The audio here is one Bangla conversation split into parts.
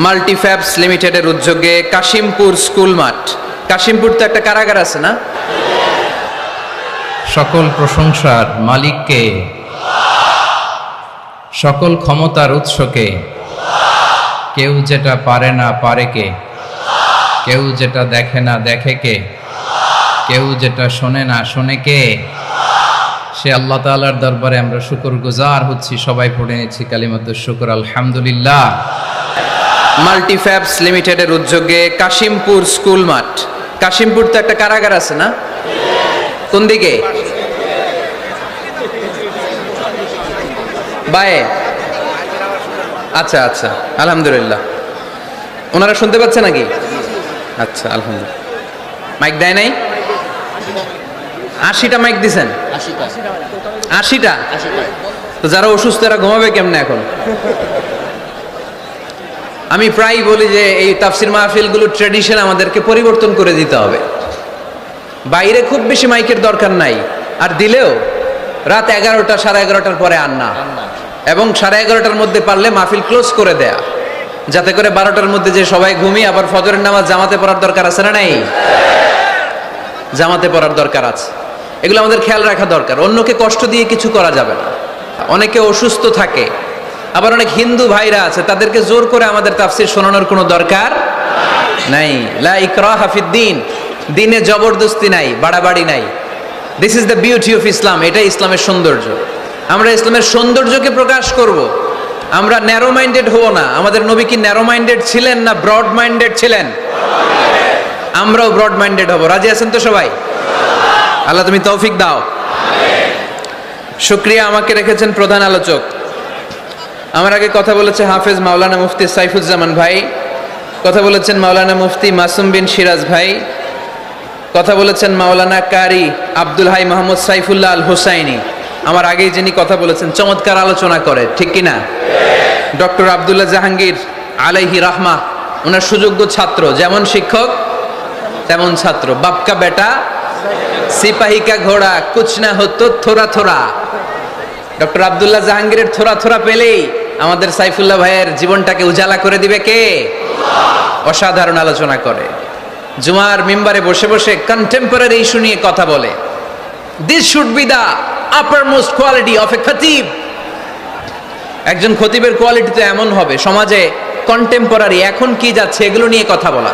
মাল্টিফ্যাবস লিমিটেডের উদ্যোগে কাশিমপুর স্কুল মাঠ, কাশিমপুর তো একটা কারাগার আছে না? সকল প্রশংসার মালিককে, সকল ক্ষমতার উৎসকে। কেউ যেটা পারে না পারে কে, কেউ যেটা দেখে না দেখে কে, কেউ যেটা শোনে না শোনে কে। সে আল্লাহ তাআলার দরবারে আমরা শুকরগুজার হচ্ছি। সবাই পড়ে নিচ্ছি কালিমাতুশ শুকর, আলহামদুলিল্লাহ। মাল্টিফ্যাবস লিমিটেডের উদ্যোগে কাশিমপুর স্কুল মাঠ, কাশিমপুর তো একটা কারাগার আছে না? কোন দিকে? বায়ে। আচ্ছা আচ্ছা, আলহামদুলিল্লাহ। ওনারা শুনতে পাচ্ছে নাকি? আচ্ছা, আলহামদুলিল্লাহ। মাইক দেয় নাই? 80টা মাইক দিছেন? 80টা? তো যারা অসুস্থ এরা ঘুমাবে কেমনে এখন? আমি প্রায় বলি যে এই তাফসির মাহফিলগুলো ট্র্যাডিশন আমাদেরকে পরিবর্তন করে দিতে হবে। বাইরে খুব বেশি মাইকের দরকার নাই, আর দিলেও রাত 11টা 11:30টার পরে আর না, এবং 11:30টার মধ্যে পারলে মাহফিল ক্লোজ করে দেয়া, যাতে করে 12টার মধ্যে যে সবাই ঘুমিয়ে আবার ফজরের নামাজ জামাতে পড়ার দরকার আছে না? নাই, জামাতে পড়ার দরকার আছে। এগুলো আমাদের খেয়াল রাখা দরকার। অন্যকে কষ্ট দিয়ে কিছু করা যাবে না। অনেকে অসুস্থ থাকে, আবার অনেক হিন্দু ভাইরা আছে, তাদেরকে জোর করে আমাদের তাফসির শোনানোর কোনো দরকার নাই। লা ইকরাহা ফিদ্দিন, দিনে জবরদস্তি নাই, বাড়াবাড়ি নাই। This is the beauty of Islam. এটাই ইসলামের সৌন্দর্য। আমরা ইসলামের সৌন্দর্যকে প্রকাশ করব। আমরা ন্যারো মাইন্ডেড হব না। আমাদের নবী কি ন্যারো মাইন্ডেড ছিলেন না ব্রড মাইন্ডেড ছিলেন? আমরাও ব্রড মাইন্ডেড হব। রাজি আছেন তো সবাই? আল্লাহ তুমি তৌফিক দাও। শুকরিয়া, আমাকে রেখেছেন প্রধান আলোচক। আমার আগে কথা বলেছে হাফেজ মাওলানা মুফতি সাইফুজ্জামান ভাই, কথা বলেছেন মাওলানা মুফতি মাসুম বিন সিরাজ ভাই, কথা বলেছেন মাওলানা কারি আব্দুল হাই মোহাম্মদ সাইফুল্লাহ আল হুসাইনি। আমার আগেই যিনি কথা বলেছেন, চমৎকার আলোচনা করে, ঠিক কিনা? ডক্টর আব্দুল্লাহ জাহাঙ্গীর আলাইহি রাহমা, ওনার সুযোগ্য ছাত্র, যেমন শিক্ষক তেমন ছাত্র। বাপকা বেটা সিপাহী কা ঘোড়া কুছ না হতো থোড়া থোড়া। ডক্টর আব্দুল্লাহ জাহাঙ্গীরের থোড়া থোড়া পেলেই আমাদের সাইফুল্লাহ ভাইয়ের জীবনটাকে উজালা করে দিবে কে? অসাধারণ আলোচনা করে। জুমার মিম্বারে বসে বসে কন্টেম্পোরারি ইস্যু নিয়ে কথা বলে। This should be the upper most quality of a খতিব। একজন খতিবের কোয়ালিটি তো এমন হবে, সমাজে কন্টেম্পোরারি এখন কি যাচ্ছে এগুলো নিয়ে কথা বলা।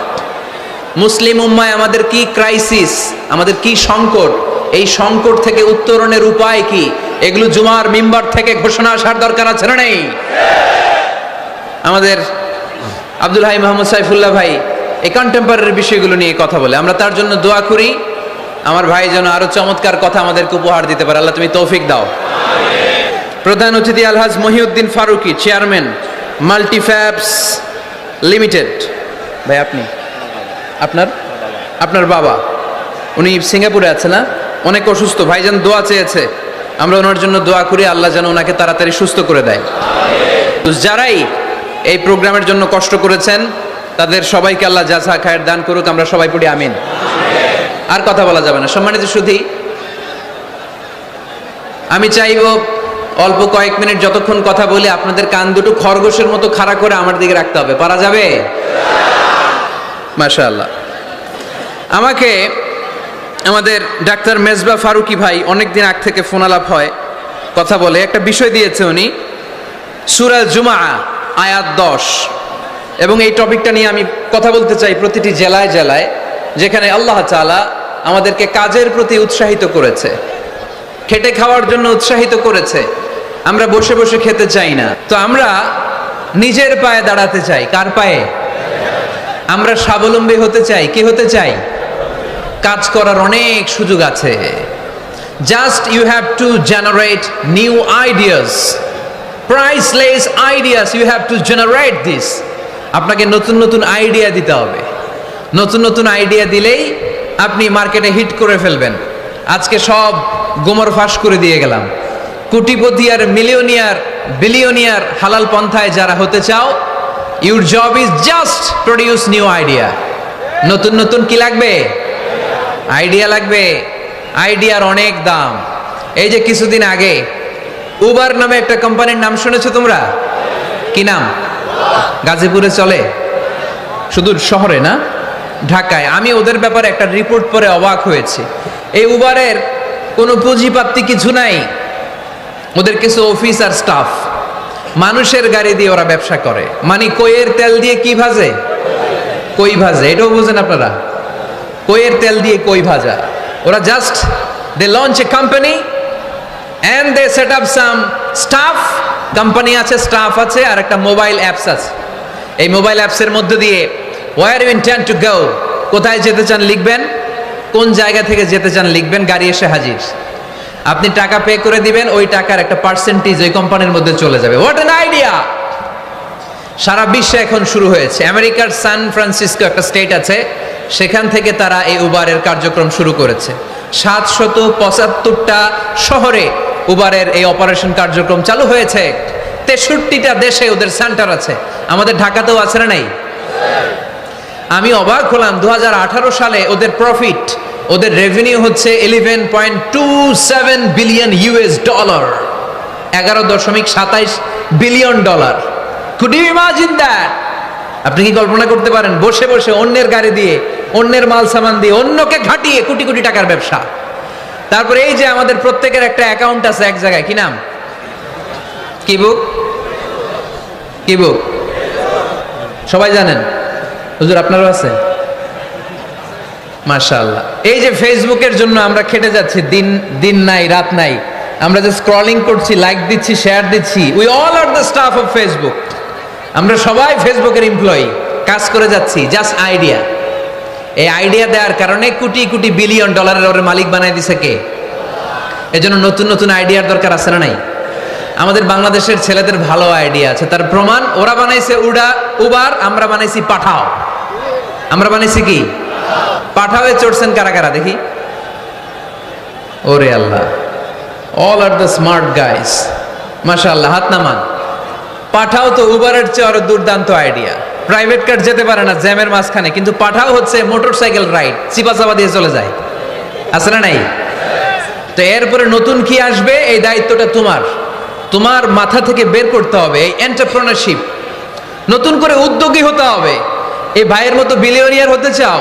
মুসলিম উম্মায় আমাদের কি ক্রাইসিস, আমাদের কি সংকট, এই সংকট থেকে উত্তরণের উপায় কি, এগুলো জুমার মিম্বার থেকে ঘোষণা আসার দরকার আছে না নেই? আমাদের আব্দুল হাই মোহাম্মদ সাইফুল্লাহ ভাই এই কন্টেম্পোরারি বিষয়গুলো নিয়ে কথা বলে। আমরা তার জন্য দোয়া করি, আমার ভাই যেন আরো চমৎকার কথা আমাদেরকে উপহার দিতে পারে। আল্লাহ তুমি তৌফিক দাও। প্রধান অতিথি আলহাজ মহিউদ্দিন ফারুকি, চেয়ারম্যান মাল্টিফ্যাবস লিমিটেড। ভাই আপনি, আপনার বাবা, উনি সিঙ্গাপুরে আছে না? অনেক অসুস্থ, ভাইজান দোয়া চেয়েছে, আমরা ওনার জন্য দোয়া করি, আল্লাহ যেন ওনাকে তাড়াতাড়ি সুস্থ করে দেয়। যারাই এই প্রোগ্রামের জন্য কষ্ট করেছেন তাদের সবাইকে আল্লাহ জাযা খায়ের দান করুক। আমরা সবাই পড়ি আমিন। আর কথা বলা যাবে না। সম্মানিত সুধী, আমি চাইব অল্প কয়েক মিনিট যতক্ষণ কথা বলি আপনাদের কান দুটো খরগোশের মতো খাড়া করে আমার দিকে রাখতে হবে। পারা যাবে? মাশাআল্লাহ। আমাকে আমাদের ডাক্তার মেজবা ফারুকি ভাই অনেকদিন আগ থেকে ফোন আলাপ হয়, কথা বলে, একটা বিষয় দিয়েছে উনি, সূরা জুমআ আয়াত 10, এবং এই টপিকটা নিয়ে আমি কথা বলতে চাই। প্রতিটি জেলায় জেলায় যেখানে আল্লাহ তাআলা আমাদেরকে কাজের প্রতি উৎসাহিত করেছে, খেটে খাওয়ার জন্য উৎসাহিত করেছে, আমরা বসে বসে খেতে চাই না, তো আমরা নিজের পায়ে দাঁড়াতে চাই। কার পায়ে? আমরা স্বাবলম্বী হতে চাই। কি হতে চাই? কাজ করার অনেক সুযোগ আছে। Just you have to generate new ideas, priceless ideas, you have to generate this. আপনাকে নতুন নতুন আইডিয়া দিতে হবে। নতুন নতুন আইডিয়া দিলেই আপনি মার্কেটে হিট করে ফেলবেন। আজকে সব গোমর ফাঁস করে দিয়ে গেলাম। কোটিপতি আর মিলিয়নিয়ার বিলিয়নিয়ার হালাল পন্থায় যারা হতে চাও, your job is just produce new idea. নতুন নতুন কি লাগবে? আইডিয়া লাগবে। আইডিয়ার অনেক দাম। এই যে কিছুদিন আগে উবার নামে একটা কোম্পানির নাম শুনেছো তোমরা? কি নাম? গাজীপুরে চলে, শুধু শহরে না, ঢাকায়। আমি ওদের ব্যাপারে একটা রিপোর্ট পড়ে অবাক হয়েছি। এই উবারের কোনো পুঁজিপাতি কিছু নাই, ওদের কিছু অফিস আর স্টাফ, মানুষের গাড়ি দিয়ে ওরা ব্যবসা করে। মানে কইয়ের তেল দিয়ে কি ভাজে? কই ভাজে। এটাও বুঝেন আপনারা? কইয়ের তেল দিয়ে কই ভাজা। ওরা just they launch a company and they set up some staff. Company আছে, স্টাফ আছে, আর একটা মোবাইল অ্যাপস আছে। এই মোবাইল অ্যাপসের মধ্য দিয়ে where you intend to go, কোথায় যেতে চান লিখবেন, কোন জায়গা থেকে যেতে চান লিখবেন, গাড়ি এসে হাজির। আপনি টাকা পে করে দিবেন, ওই টাকার একটা পার্সেন্টেজ ওই কোম্পানির মধ্যে চলে যাবে। What an idea! সারা বিশ্বে এখন শুরু হয়েছে। আমেরিকার সান ফ্রান্সিসকো একটা স্টেট আছে, সেখান থেকে তারা এই উবারের কার্যক্রম শুরু করেছে। 775টা শহরে উবারের এই অপারেশন কার্যক্রম চালু হয়েছে। 63টা দেশে ওদের সেন্টার আছে। আমাদের ঢাকাতেও আছে না নাই? আমি অবাক হলাম, 2018 সালে ওদের প্রফিট, ওদের রেভিনিউ হচ্ছে 11.27 billion US dollar, 11.27 billion dollar. Could you imagine that? আপনি কি কল্পনা করতে পারেন? বসে বসে অন্যের গাড়ি দিয়ে, অন্যের মাল সামান দিয়ে, অন্যকে ঘাটিয়ে কোটি কোটি টাকার ব্যবসা। তারপরে এই যে আমাদের প্রত্যেকের একটা অ্যাকাউন্ট আছে এক জায়গায়, কি নাম? কি বুক? কি বুক? সবাই জানেন? হুজুর আপনারও আছে? মাশাআল্লাহ। এই যে ফেসবুকের জন্য আমরা খেটে যাচ্ছি, দিন দিন নাই রাত নাই, আমরা যে স্ক্রলিং করছি, লাইক দিচ্ছি, শেয়ার দিচ্ছি, we all are the staff of Facebook. আমরা সবাই ফেসবুকের এমপ্লয়ি, কাজ করে যাচ্ছি। Just idea. এই আইডিয়া দেওয়ার কারণে কোটি কোটি বিলিয়ন ডলারের ওর মালিক বানাই দিছে কে? এজন্য নতুন নতুন আইডিয়ার দরকার আছে না নাই? আমাদের বাংলাদেশের ছেলেদের ভালো আইডিয়া আছে, তার প্রমাণ ওরা বানাইছে উবার, আমরা বানাইছি পাঠাও। আমরা বানাইছি কি? পাঠাওয়ে চড়ছেন কারা কারা দেখি? ওরে আল্লাহ, all are the smart guys, মাশাআল্লাহ, হাত নামান। পাঠাও তো উবারের চেয়ে আরো দুর্দান্ত আইডিয়া। প্রাইভেট কার যেতে পারে না জ্যামের মাঝখানে, কিন্তু পাঠাও হচ্ছে মোটরসাইকেল রাইড, চিপাচাপা দিয়ে চলে যায়। আছে না নাই? তো এরপরে নতুন কি আসবে, এই দায়িত্বটা তোমার। তোমার মাথা থেকে বের করতে হবে এই এন্টারপ্রেনারশিপ, নতুন করে উদ্যোগী হতে হবে। এই ভাইয়ের মতো বিলিয়নিয়ার হতে চাও,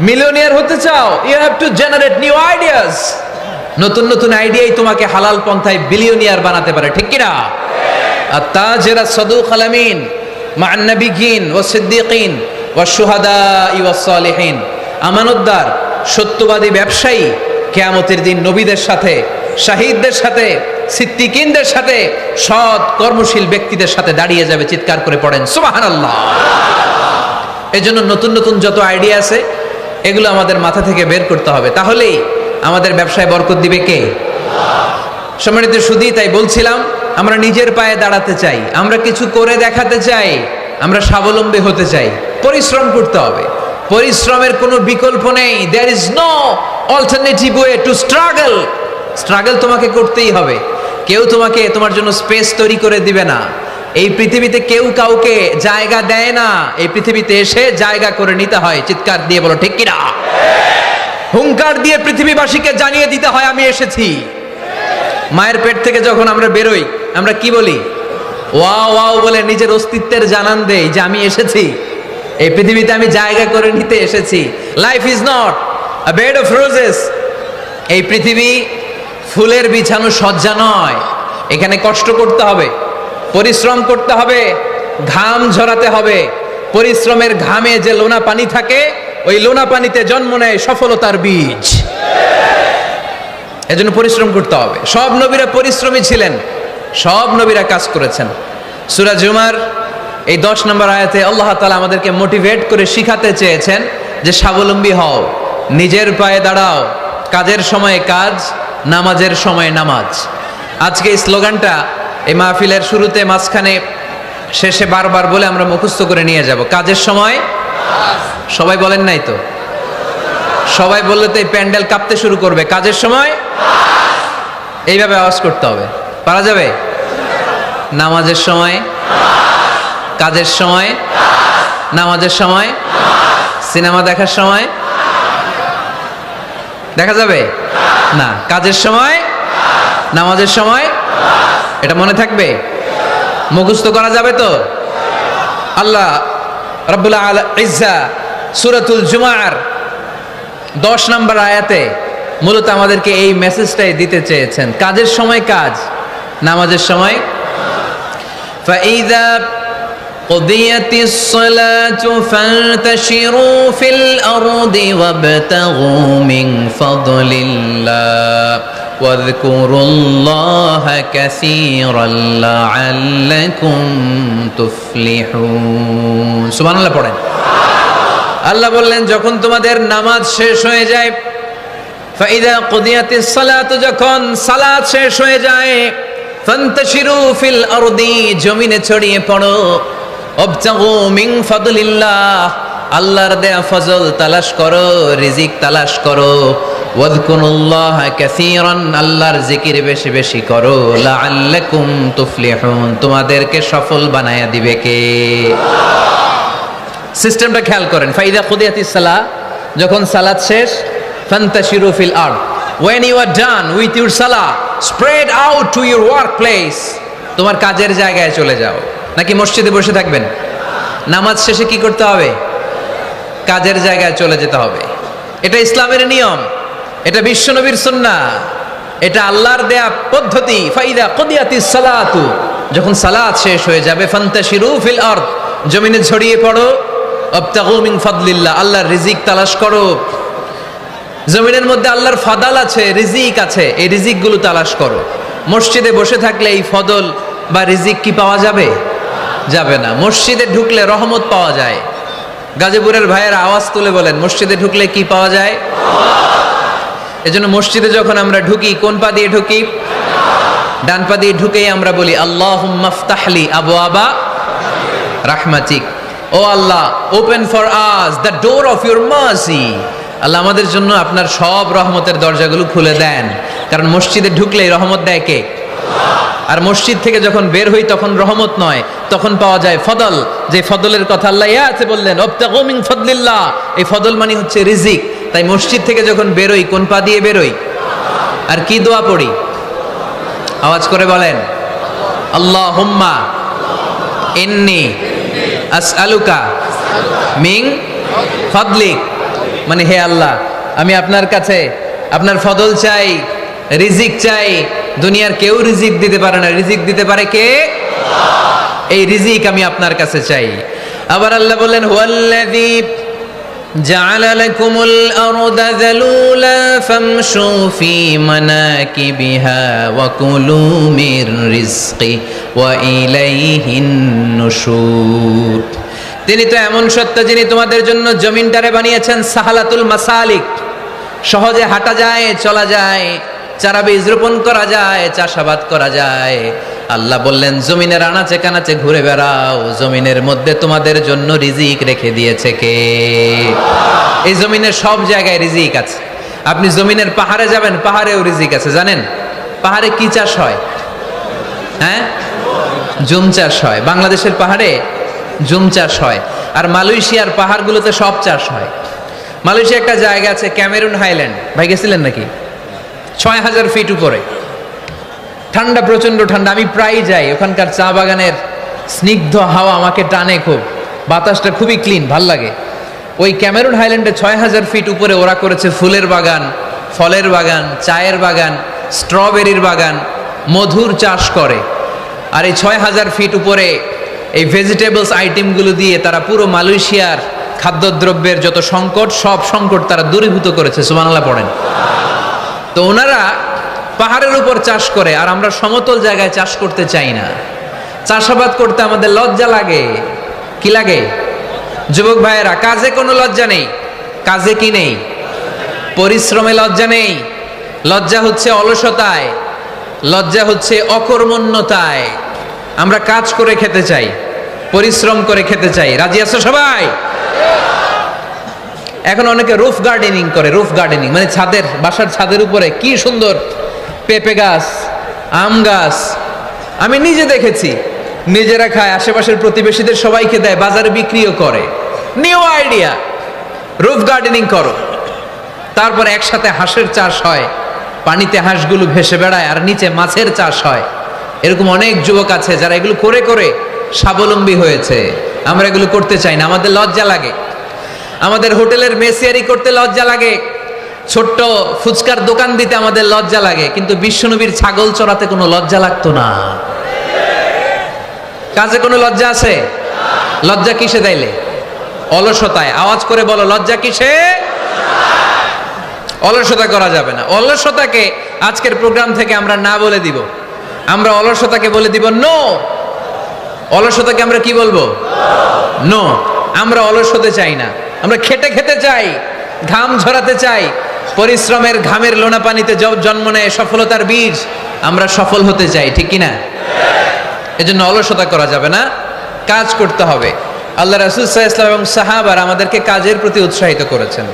মিলিয়নিয়ার হতে চাও, you have to generate new ideas. নতুন নতুন আইডিয়াই তোমাকে হালাল পন্থায় বিলিয়নিয়ার বানাতে পারে, ঠিক কিনা? আত-তাজির আস-সাদুক আল-আমিন মা'আন নাবিয়্যিন ওয়াস সিদ্দীকিন ওয়াশ শুহাদা'i ওয়াস সালিহিন। আমানতদার, সত্যবাদী ব্যবসায়ী কিয়ামতের দিন নবীদের সাথে, শাহীদদের সাথে, সিদ্দীকিনদের সাথে, সৎ কর্মশীল ব্যক্তিদের সাথে দাঁড়িয়ে যাবে। চিৎকার করে পড়েন সুবহানাল্লাহ। এজন্য নতুন নতুন যত আইডিয়া আছে এগুলো আমাদের মাথা থেকে বের করতে হবে, তাহলেই আমাদের ব্যবসায় বরকত দিবে কে? সম্মানিত সুধী, তাই বলছিলাম আমরা নিজের পায়ে দাঁড়াতে চাই, আমরা কিছু করে দেখাতে চাই, আমরা স্বাবলম্বী হতে চাই। পরিশ্রম করতে হবে, পরিশ্রমের কোনো বিকল্প নেই। There is no alternative way to struggle. Struggle তোমাকে করতেই হবে। কেউ তোমাকে তোমার জন্য স্পেস তৈরি করে দিবে না। এই পৃথিবীতে কেউ কাউকে জায়গা দেয় না, এই পৃথিবীতে এসে জায়গা করে নিতে হয়। চিৎকার দিয়ে বলো ঠিক কিনা? হুঙ্কার দিয়ে পৃথিবীবাসীকে জানিয়ে দিতে হয় আমি এসেছি। মায়ের পেট থেকে যখন আমরা বেরোই, আমরা কি বলি? ওয়াও ওয়াও বলে নিজের অস্তিত্বের জানান দেই যে আমি এসেছি, এই পৃথিবীতে আমি জায়গা করে নিতে এসেছি। Life is not a bed of roses. এই পৃথিবী ফুলের বিছানো সজ্জা নয়। এখানে কষ্ট করতে হবে, পরিশ্রম করতে হবে, ঘাম ঝরাতে হবে। পরিশ্রমের ঘামে যে লোনা পানি থাকে, ওই লোনা পানিতে জন্ম নেয় সফলতার বীজ। এজন্য পরিশ্রম করতে হবে। সব নবীরা পরিশ্রমী ছিলেন, সব নবীরা কাজ করেছেন। সূরা জুমার এই 10 নম্বর আয়াতে আল্লাহ তাআলা আমাদেরকে মোটিভেট করে শিখাতে চেয়েছেন যে স্বাবলম্বী হও, নিজের পায়ে দাঁড়াও, কাজের সময়ে কাজ, নামাজের সময় নামাজ। আজকে এই স্লোগানটা এই মাহফিলের শুরুতে, মাঝখানে, শেষে বারবার বলে আমরা মুখস্থ করে নিয়ে যাব। কাজের সময় সবাই বলেন নাই তো? সবাই বললে তো এই প্যান্ডেল কাঁপতে শুরু করবে। কাজের সময় এইভাবে আওয়াজ করতে হবে, পারা যাবে? নামাজের সময়, কাজের সময়, নামাজের সময়, সিনেমা দেখার সময় দেখা যাবে না? কাজের সময়, নামাজের সময়, এটা মনে থাকবে? মুখস্থ করা যাবে তো? আল্লাহ রাব্বুল ইজ্জা সূরাতুল জুমার 10 নম্বর আয়াতে মূলত আমাদেরকে এই মেসেজটাই দিতে চেয়েছেন। কাজের সময় কাজ, নামাজের সময় ফাইযা قضيت الصلاة فانتشروا في الأرض وابتغوا من فضل الله واذكروا الله كثيرا لعلكم تفلحون سبحان الله পড়েন। আল্লাহ বললেন যখন তোমাদের নামাজ শেষ হয়ে যায়, ফাইদা কুদিয়াতিস সালাত, যখন সালাত শেষ হয়ে যায়, ফান্তাশিরু ফিল আরদি, জমিনে ছড়িয়ে পড়ো, ওয়াবতাগু মিন ফাদলিল্লাহ, আল্লাহর দেয়া ফজল তালাশ করো, রিজিক তালাশ করো, ওয়াযকুরুল্লাহ কাসীরান, আল্লাহর জিকির বেশি বেশি করো, লাআল্লাকুম তুফলিহুন, তোমাদেরকে সফল বানায়া দিবে কে? সিস্টেমটা খেয়াল করেন। ফাইদা কুদিয়াতিস সালাহ, যখন সালাত শেষ, ফান্তাশিরু ফিল আরদ, when you are done with your salah, spread out to your workplace, তোমার কাজের জায়গায় চলে যাও। নাকি মসজিদে বসে থাকবেন? নামাজ শেষে কি করতে হবে? কাজের জায়গায় চলে যেতে হবে। এটা ইসলামের নিয়ম, এটা বিশ্বনবীর সুন্নাহ, এটা আল্লাহর দেয়া পদ্ধতি। ফাইদা কুদিয়াতিস সালাতু, যখন সালাত শেষ হয়ে যাবে, ফান্তাশিরু ফিল আরদ, জমিনে ছড়িয়ে পড়ো, ওয়াবতাগু মিন ফাদলিল্লাহ, আল্লাহর রিজিক তালাশ করো। জমিনের মধ্যে আল্লাহর ফাদাল আছে, রিজিক আছে, এই রিজিকগুলো তালাশ করো। মসজিদে বসে থাকলে এই ফদল বা রিজিক কি পাওয়া যাবে? যাবে না। মসজিদে ঢুকলে রহমত পাওয়া যায়। গাজীপুরের ভাইয়েরা আওয়াজ তুলে বলেন, মসজিদে ঢুকলে কি পাওয়া যায়? এজন্য মসজিদে যখন আমরা ঢুকি, কোন পা দিয়ে ঢুকি? ডান পা দিয়ে ঢুকেই আমরা বলি আল্লাহুম্মা ফতাহলি আবওয়াবা রাহমাতিক, ও আল্লাহ open for us the door of your mercy, আল্লাহ আমাদের জন্য আপনার সব রহমতের দরজাগুলো খুলে দেন। কারণ মসজিদে ঢুকলেই রহমত দেয় কে? আর মসজিদ থেকে যখন বের হই তখন রহমত নয়, তখন পাওয়া যায় ফদল। যে ফদলের কথা আল্লাহ ইয়াতে বললেন, ওয়াবতাগু মিন ফাদলিল্লাহ, এই ফদল মানে হচ্ছে রিজিক। তাই মসজিদ থেকে যখন বেরোই, কোন পা দিয়ে বেরোই? আর কি দোয়া পড়ি? আওয়াজ করে বলেন, আল্লাহুম্মা ইন্নী আসআলুকা মিন ফাদলিক, মানে হে আল্লাহ, আমি আপনার কাছে আপনার ফদল চাই, রিজিক চাই। দুনিয়ার কেউ রিজিক দিতে পারে না, রিজিক দিতে পারে কে? এই রিজিক আমি আপনার কাছে চাই। আবার আল্লাহ বলেন, হুয়াল্লাযী জাআলা লাকুমুল আরদা যালুলা ফামশু ফি মানাকিবিহা ওয়া কুলু মির রিজকি ওয়া ইলাইহিন নুশুর। তিনি তো এমন সত্য যিনি তোমাদের জন্য জমিনটারে বানিয়েছেন সাহালাতুল মাসালিক, সহজে হাঁটা যায়, চলা যায়, চারা বীজ রোপণ করা যায়, চাষাবাদ করা যায়। আল্লাহ বললেন জমিনের আনাচে কানাচে ঘুরে বেড়াও, জমিনের মধ্যে তোমাদের জন্য রিজিক রেখে দিয়েছে কে? এই জমিনের সব জায়গায় রিজিক আছে। আপনি জমিনের পাহাড়ে যাবেন, পাহাড়েও রিজিক আছে। জানেন পাহাড়ে কি চাষ হয়? হ্যাঁ, জুম চাষ হয়। বাংলাদেশের পাহাড়ে জুম চাষ হয়, আর মালয়েশিয়ার পাহাড়গুলোতে সব চাষ হয়। মালয়েশিয়া একটা জায়গা আছে ক্যামেরুন হাইল্যান্ড, ভাই গেছিলেন নাকি? 6000 ফিট উপরে, ঠান্ডা, প্রচন্ড ঠান্ডা। আমি প্রায় যাই, ওখানকার চা বাগানের স্নিগ্ধ হাওয়া আমাকে টানে খুব, বাতাসটা খুবই ক্লিন, ভাল লাগে। ওই ক্যামেরুন হাইল্যান্ডে 6000 ফিট উপরে ওরা করেছে ফুলের বাগান, ফলের বাগান, চায়ের বাগান, স্ট্রবেরির বাগান, মধুর চাষ করে। আর এই 6000 ফিট উপরে এই ভেজিটেবলস আইটেমগুলো দিয়ে তারা পুরো মালয়েশিয়ার খাদ্যদ্রব্যের যত সংকট, সব সংকট তারা দূরীভূত করেছে। সুবহানাল্লাহ পড়েন। তো ওনারা পাহাড়ের উপর চাষ করে, আর আমরা সমতল জায়গায় চাষ করতে চাই না। চাষাবাদ করতে আমাদের লজ্জা লাগে। কি লাগে? যুবক ভাইয়েরা, কাজে কোনো লজ্জা নেই। কাজে কি নেই? পরিশ্রমে লজ্জা নেই। লজ্জা হচ্ছে অলসতায়, লজ্জা হচ্ছে অকর্মণ্যতায়। আমরা কাজ করে খেতে চাই, পরিশ্রম করে খেতে চাই। রাজি আছো সবাই? এখন অনেকে রুফ গার্ডেনিং করে। রুফ গার্ডেনিং মানে ছাদের, বাসার ছাদের উপরে কি সুন্দর পেঁপে গাছ, আম গাছ। আমি নিজে দেখেছি, নিজেরা খায়, আশেপাশের প্রতিবেশীদের সবাইকে দেয়, বাজারে বিক্রিও করে। নিউ আইডিয়া, রুফ গার্ডেনিং করো। তারপর একসাথে হাঁসের চাষ হয়, পানিতে হাঁসগুলো ভেসে বেড়ায়, আর নিচে মাছের চাষ হয়। এরকম অনেক যুবক আছে যারা এগুলো করে করে স্বাবলম্বী হয়েছে। আমরা এগুলো করতে চাই না, আমাদের লজ্জা লাগে। আমাদের হোটেলের মেসিয়ারি করতে লজ্জা লাগে, ছোট্ট ফুচকার দোকান দিতে আমাদের লজ্জা লাগে, কিন্তু বিশ্বনবীর ছাগল চড়াতে কোনো লজ্জা লাগতো না। কাজে কোনো লজ্জা আছে? লজ্জা কিসে তাইলে? অলসতায়। আওয়াজ করে বলো, লজ্জা কিসে? অলসতা করা যাবে না। অলসতাকে আজকের প্রোগ্রাম থেকে আমরা না বলে দিব। আমরা অলসতাকে বলে দিব নো। অলসতাকে আমরা কি বলবো? নো। আমরা অলস হতে চাই না, আমরা খেটে খেতে চাই, ঘাম ঝরাতে চাই। পরিশ্রমের ঘামের লোনা পানিতে জন্ম নেয় সফলতার বীজ। আমরা সফল হতে চাই, ঠিক কিনা? এজন্য অলসতা করা যাবে না, কাজ করতে হবে। আল্লাহ রাসূল সাল্লাল্লাহু আলাইহি ওয়াসাল্লাম এবং সাহাবারা আমাদেরকে কাজের প্রতি উৎসাহিত করেছেন।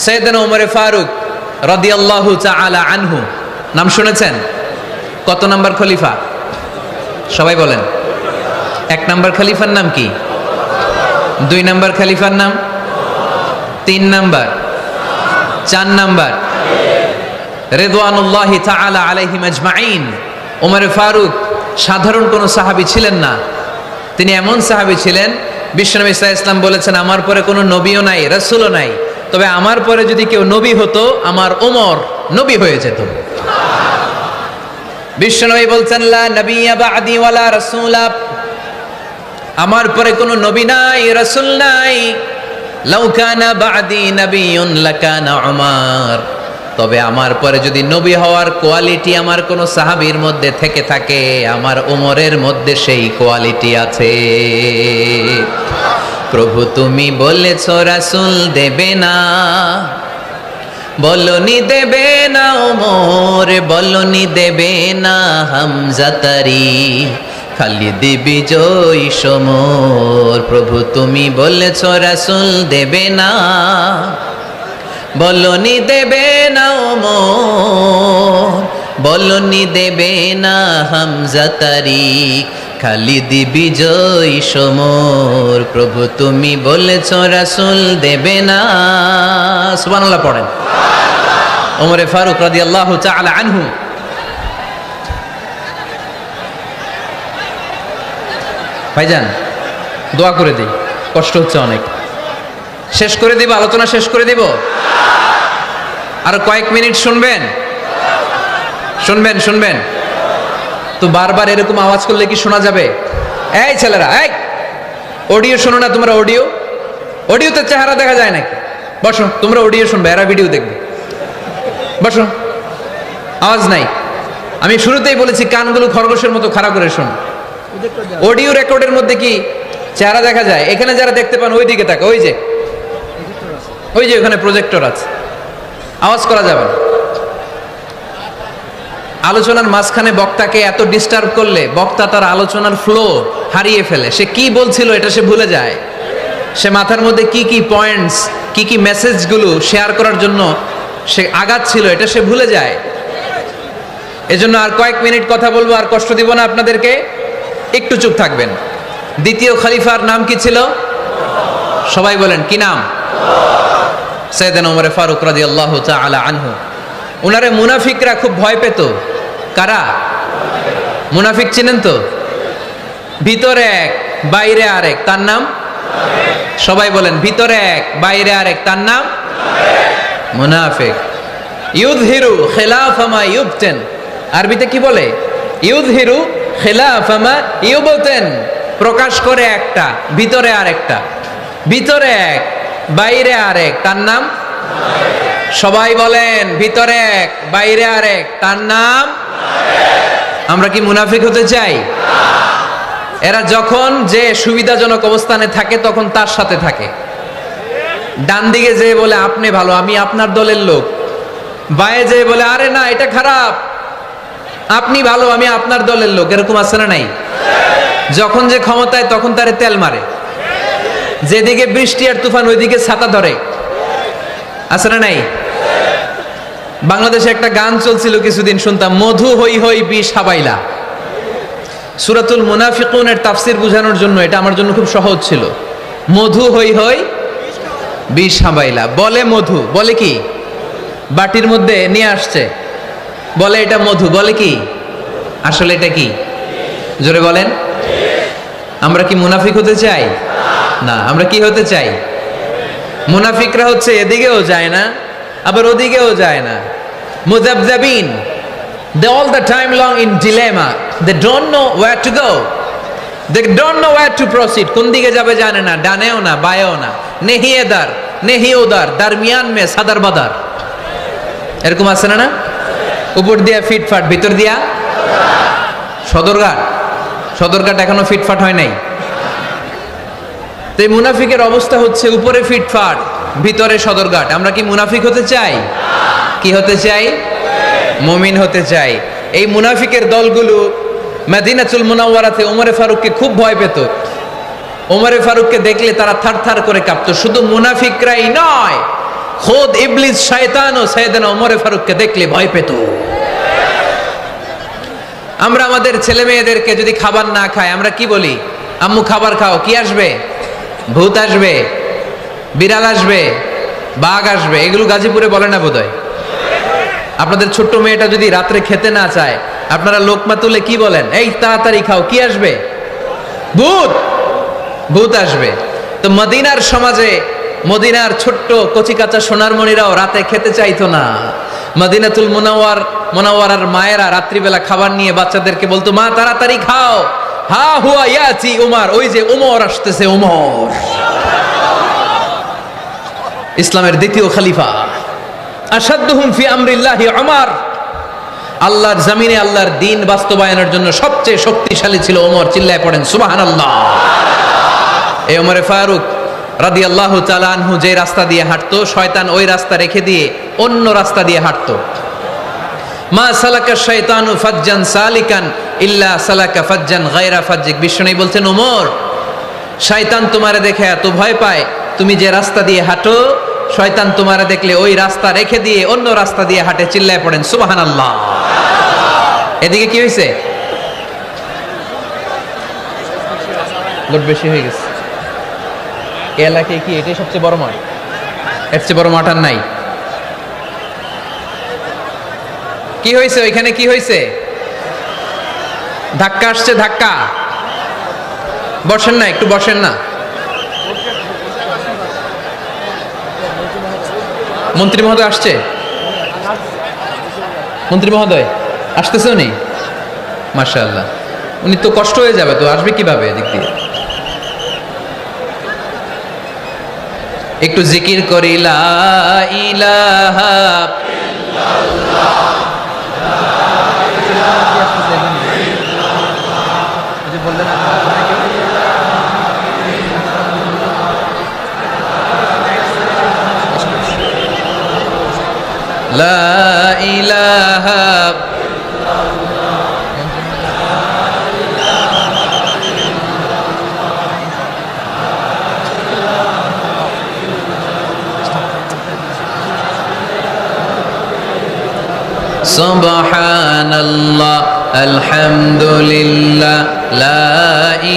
সাইয়েদনা ওমর ফারুক রাদিয়াল্লাহু তাআলা আনহু, নাম শুনেছেন? কত নাম্বার খলিফা? সবাই বলেন। 1 নাম্বার খলিফার নাম কি? 2 নাম্বার খলিফার নাম? 3 নাম্বার? 4 নাম্বার? রিদওয়ানুল্লাহি তাআলা আলাইহিম আজমাইন। ওমর ফারুক সাধারণ কোন সাহাবী ছিলেন না, তিনি এমন সাহাবী ছিলেন, বিশ্বনবী সাল্লাল্লাহু আলাইহি ওয়াসাল্লাম বলেছেন আমার পরে কোনো নবীও নাই, রাসূলও নাই, তবে আমার পরে যদি কেউ নবী হতো আমার ওমর নবী হয়ে যেত। বিশ্বনবী বলছেন লা নবিয়্যা বা'দি ওয়ালা রাসূলা, আমার পরে কোনো নবী নাই, রাসূল নাই। লাউ কানা বা'দি নাবিয়্যুন লাকানা উমর, তবে আমার পরে যদি নবী হওয়ার কোয়ালিটি আমার কোনো সাহাবীর মধ্যে থেকে থাকে, আমার ওমরের মধ্যে সেই কোয়ালিটি আছে। প্রভু তুমি বলেছো রাসূল দেবে না, বলনি দেবে না ওমর, বলনি দেবে না হামজা তারি, খালিদ বিজয় সমর। প্রভু তুমি বলেছো রাসূল দেবে না, বলনি দেবে না ওমর, বলনি দেবে না হামজা তারিক, খালিদ বিজয় সমর। প্রভু তুমি বলেছো রাসূল দেবে না। সুবহানাল্লাহ পড়েন। ওমর ফারুক রাদিয়াল্লাহু তাআলা আনহু ভাইজান দোয়া করে দিই, কষ্ট হচ্ছে অনেক। শেষ করে দিব, আলোচনা শেষ করে দিব। আর কয়েক মিনিট শুনবেন? শুনবেন? শুনবেন তো বারবার এরকম আওয়াজ করলে কি শোনা যাবে? এই ছেলেরা, এই অডিও শোনো না তোমরা? অডিও, অডিওতে চেহারা দেখা যায় নাকি? বসো, তোমরা অডিও শুনবে, এরা ভিডিও দেখবে। বসো, আওয়াজ নাই। আমি শুরুতেই বলেছি কানগুলো খরগোশের মতো খাড়া করে শোন। অডিও রেকর্ডের মধ্যে কি চেহারা দেখা যায়? এখানে যারা দেখতে পান ওই দিকে তাকা, ওই যে ওই যে ওখানে প্রজেক্টর আছে। আওয়াজ করা যাবে না। আলোচনার মাঝখানে বক্তাকে এত ডিস্টার্ব করলে বক্তা তার আলোচনার ফ্লো হারিয়ে ফেলে। সে কি বলছিল এটা সে ভুলে যায়। সে মাথার মধ্যে কি কি পয়েন্টস, কি কি মেসেজগুলো শেয়ার করার জন্য সে আগাচ্ছিল এটা সে ভুলে যায়। এজন্য আর কয়েক মিনিট কথা বলবো, আর কষ্ট দিব না আপনাদেরকে। একটু চুপ থাকবেন। দ্বিতীয় খলিফার নাম কি ছিল? সবাই বলেন, কি নাম? সাইয়েদনা ওমর ফারুক রাদিয়াল্লাহু তাআলা আনহু। উনারে মুনাফিকরা খুব ভয় পেত। কারা? মুনাফিক চিনেন তো? ভিতরে এক বাইরে আরেক, তার নাম? সবাই বলেন, ভিতরে এক বাইরে আরেক, তার নাম মুনাফিক। ইউযহিরু খিলাফা মা ইউবতিন, আরবিতে কি বলে? ইউযহিরু খিলাফা মা ইউবতিন, প্রকাশ করে একটা, ভিতরে আরেকটা। ভিতরে এক বাইরে আরেক, তার নাম? সবাই বলেন, ভিতরে এক বাইরে আরেক, তার নাম? আমরা কি মুনাফিক হতে চাই? এরা যখন যে সুবিধাজনক অবস্থানে থাকে তখন তার সাথে থাকে। ডান দিকে যে বলে আপনি ভালো, আমি আপনার দলের লোক। বায়ে যে বলে আরে না এটা খারাপ, আপনি ভালো, আমি আপনার দলের লোক। এরকম আছে না নাই? যখন যে ক্ষমতায় তখন তারে তেল মারে। যেদিকে বৃষ্টি আর তুফান ওইদিকে ছাতা ধরে। আছে না নাই? বাংলাদেশে একটা গান চলছিল কিছুদিন, শুনতাম, মধু হই হই বিষ হাবাইলা। সূরাতুল মুনাফিকুনের তাফসীর বোঝানোর জন্য এটা আমার জন্য খুব সহজ ছিল। মধু হই হই বিষ হাবাইলা। বলে মধু, বলে কি? বাটির মধ্যে নিয়ে আসছে, বলে এটা মধু, বলে কি? আসলে এটা কি? জোরে বলেন। আমরা কি মুনাফিক হতে চাই? না, আমরা কি হতে চাই? মুনাফিকরা হচ্ছে এদিকেও যায় না, আবার ওদিকেও যায় না। মুযাবযাবিন, they all the time long in dilemma, they don't know where to go, they don't know where to proceed, কোন দিকে যাবে জানে না, ডানেও না বায়েও না, নেহি এদার নেহি ওদার, দারমিয়ান মে সাদার বাদার। এরকম আছে না? না, উপর দিয়া ফিটফাট, ভিতর দিয়া সদরঘাট। সদরঘাট এখনো ফিটফাট হয় নাই। তো এই মুনাফিকের অবস্থা হচ্ছে উপরে ফিটফাট, ভিতরে সদরঘাট। আমরা কি মুনাফিক হতে চাই? কি হতে চাই? মুমিন হতে চাই। এই মুনাফিকের দলগুলো মদিনাতুল মুনাওয়ারাতে ওমরে ফারুককে খুব ভয় পেত। ওমরে ফারুককে দেখলে তারা থারথার করে কাঁপতো। শুধু মুনাফিকরাই নয়, খোদ ইবলিস শয়তানও সাইয়েদনা ওমরে ফারুককে দেখলে ভয় পেত। আমরা আমাদের ছেলে মেয়েদেরকে যদি খাবার না খায়, আমরা কি বলি? আম্মু খাবার খাও। কি আসবে? ভূত আসবে, বিড়াল আসবে, বাঘ আসবে। এগুলো গাজীপুরে বলে না বোধহয়। আপনাদের ছোট্ট মেয়েটা যদি রাত্রে খেতে না চায়, আপনারা লোকমা তুলে কি বলেন? এই তাড়াতাড়ি খাও। কি আসবে? ভূত। ভূত আসবে। তো মদিনার সমাজে মদিনার ছোট্ট কচিকাচা সোনারমণিরাও রাতে খেতে চাইতো না। মদিনাতুল মুনাওয়ারার মায়েরা রাত্রিবেলা খাবার নিয়ে বাচ্চাদেরকে বলতো, মা তাড়াতাড়ি খাও, হা হুয়া ইয়াতি উমর, ওই যে উমর আসতেছে। উমর ইসলামের দ্বিতীয় খলিফা। আশাদ্দুহুম ফি আমরিল্লাহি উমর, আল্লাহর জমিনে আল্লাহর দ্বীন বাস্তবায়নের জন্য সবচেয়ে শক্তিশালী ছিল ওমর। চিল্লায় পড়েন সুবহানাল্লাহ। এই ওমরে ফারুক রাদিয়াল্লাহু তাআলা আনহু যে রাস্তা দিয়ে হাঁটতো, শয়তান ওই রাস্তা রেখে দিয়ে অন্য রাস্তা দিয়ে হাঁটতো। মা সালাকা শাইতানু ফাজ্জান সালিকান ইল্লা সালাকা ফাজ্জান গায়রা ফাজ্জিক। বিশ্বনবী বলছেন, ওমর, শয়তান তোমারে দেখে এত ভয় পায়, তুমি যে রাস্তা দিয়ে হাঁটো, শয়তান তোমারে দেখলে ওই রাস্তা রেখে দিয়ে অন্য রাস্তা দিয়ে হাঁটে। চিল্লায় পড়েন সুবহানাল্লাহ। এদিকে কি হয়েছে? লোড বেশি হয়ে গেছে। এই এলাকায় কি এটাই সবচেয়ে বড় মাঠ? এর চেয়ে বড় মাঠ আর নাই। কি হয়েছে ওইখানে? কি হয়েছে? ধাক্কা আসছে, ধাক্কা। বসেন না, একটু বসেন না। মন্ত্রী মহোদয় আসছে? মন্ত্রী মহোদয় আসতেছে উনি? মাশাআল্লাহ। উনি তো কষ্ট হয়ে যাবে, তো আসবে কিভাবে এদিক দিয়ে? একটু জিকির করি, লা ইলাহা ইল্লাল্লাহ, লা ইলাহা ইল্লাল্লাহ। যে বললেন লা ইলাহা সুবহানাল্লাহ আলহামদুলিল্লাহ লা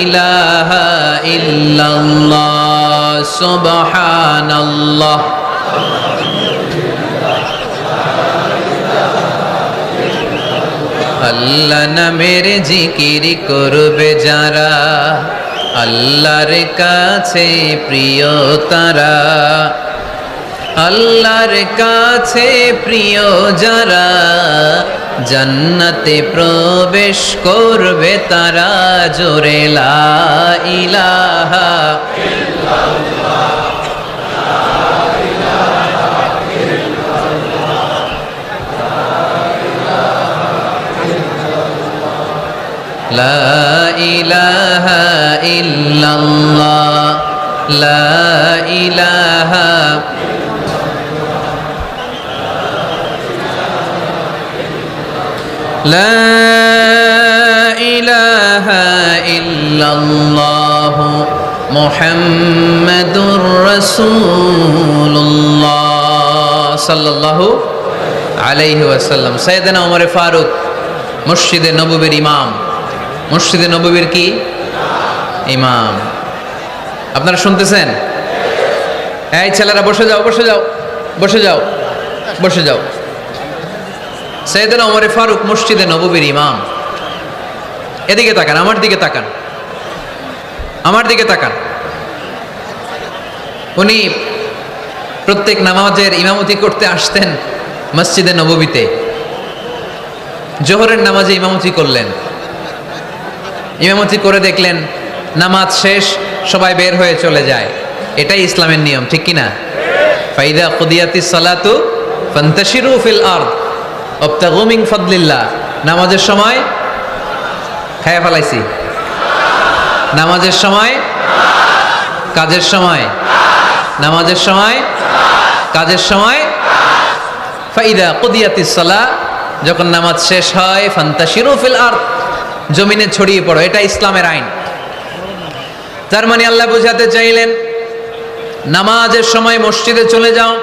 ইলাহা ইল্লাল্লাহ সুবহানাল্লাহ। আল্লাহ নামের জিকির করবে যারা, আল্লাহর কাছে প্রিয় তারা। আল্লাহর কাছে প্রিয় যারা, জান্নাতে প্রবেশ করবে তারা। জোরে লা ইলাহা ইল্লাল্লাহ, লা ইলাহা ইল্লাল্লাহ, লা ইলাহা লা ইলাহা ইল্লাল্লাহ মুহাম্মাদুর রাসূলুল্লাহ সাল্লাল্লাহু আলাইহি ওয়াসাল্লাম। সাইয়েদনা ওমর ফারুক মসজিদে নববীর ইমাম। মসজিদে নববীর কি ইমাম? আপনারা শুনতেছেন? এই ছেলেরা বসে যাও, বসে যাও, বসে যাও, বসে যাও। সাইয়েদনা ওমর ফারুক মসজিদে নববীর ইমাম। এদিকে তাকান, আমার দিকে তাকান। আমার দিকে তাকান। উনি প্রত্যেক নামাজের ইমামতি করতে আসতেন মসজিদে নববীতে। জোহরের নামাজে ইমামতি করলেন, ইমামতি করে দেখলেন নামাজ শেষ, সবাই বের হয়ে চলে যায়। এটাই ইসলামের নিয়ম, ঠিক কিনা? ফাইদা কুদিয়াতিস সালাতু ফান্তাশিরু ফিল আরদ ওয়াবতাগু মিন ফাদলিল্লাহ। নামাজের সময় খায়া ফেলাইছি, নামাজের সময় কাজের সময়, নামাজের সময় কাজের সময়। ফাইদা কুদিয়াতিস সালাহ, যখন নামাজ শেষ হয়, ফান্তাশিরু ফিল আরদ, জমিনে ছড়িয়ে পড়ো। এটা ইসলামের আইন। তার মানে আল্লাহ বোঝাতে চাইলেন নামাজের সময় মসজিদে চলে যাও।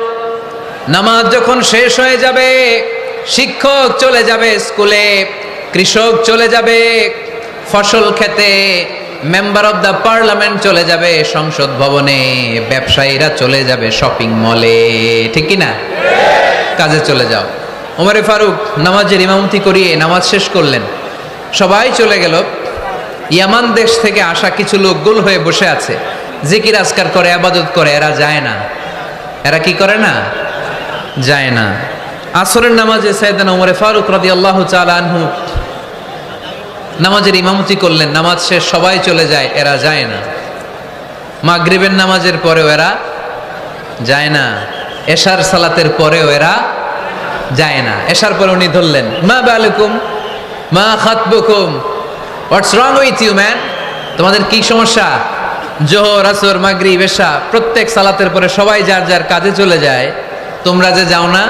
নামাজ যখন শেষ হয়ে যাবে, শিক্ষক চলে যাবে স্কুলে, কৃষক চলে যাবে ফসল খেতে, মেম্বার অব দ্য পার্লামেন্ট চলে যাবে সংসদ ভবনে, ব্যবসায়ীরা চলে যাবে শপিং মলে, ঠিক কিনা? কাজে চলে যাও। ওমরে ফারুক নামাজের ইমামতি করিয়ে নামাজ শেষ করলেন, সবাই চলে গেল। ইয়ামান দেশ থেকে আসা কিছু লোক গোল হয়ে বসে আছে, জিকির আজকার করে, আবাদত করে। এরা যায় না। এরা কি করে না? যায় না। আসরের নামাজে সাইয়েদনা ওমরে ফারুক রাদিয়াল্লাহু তাআলা আনহু নামাজের ইমামতি করলেন, নামাজ শেষ, সবাই চলে যায়, এরা যায় না। মাগরিবের নামাজের পরেও এরা যায় না, এশার সালাতের পরেও এরা যায় না। এশার পরে উনি ধরলেন, মা বালুকুম মা খাতবুকুম, হোয়াটস রং উইথ ইউ ম্যান, তোমাদের কি সমস্যা? জোহর, আসর, মাগরিব, এশা প্রত্যেক সালাতের পরে সবাই যার যার কাজে চলে যায়, তোমরা যে যাও না?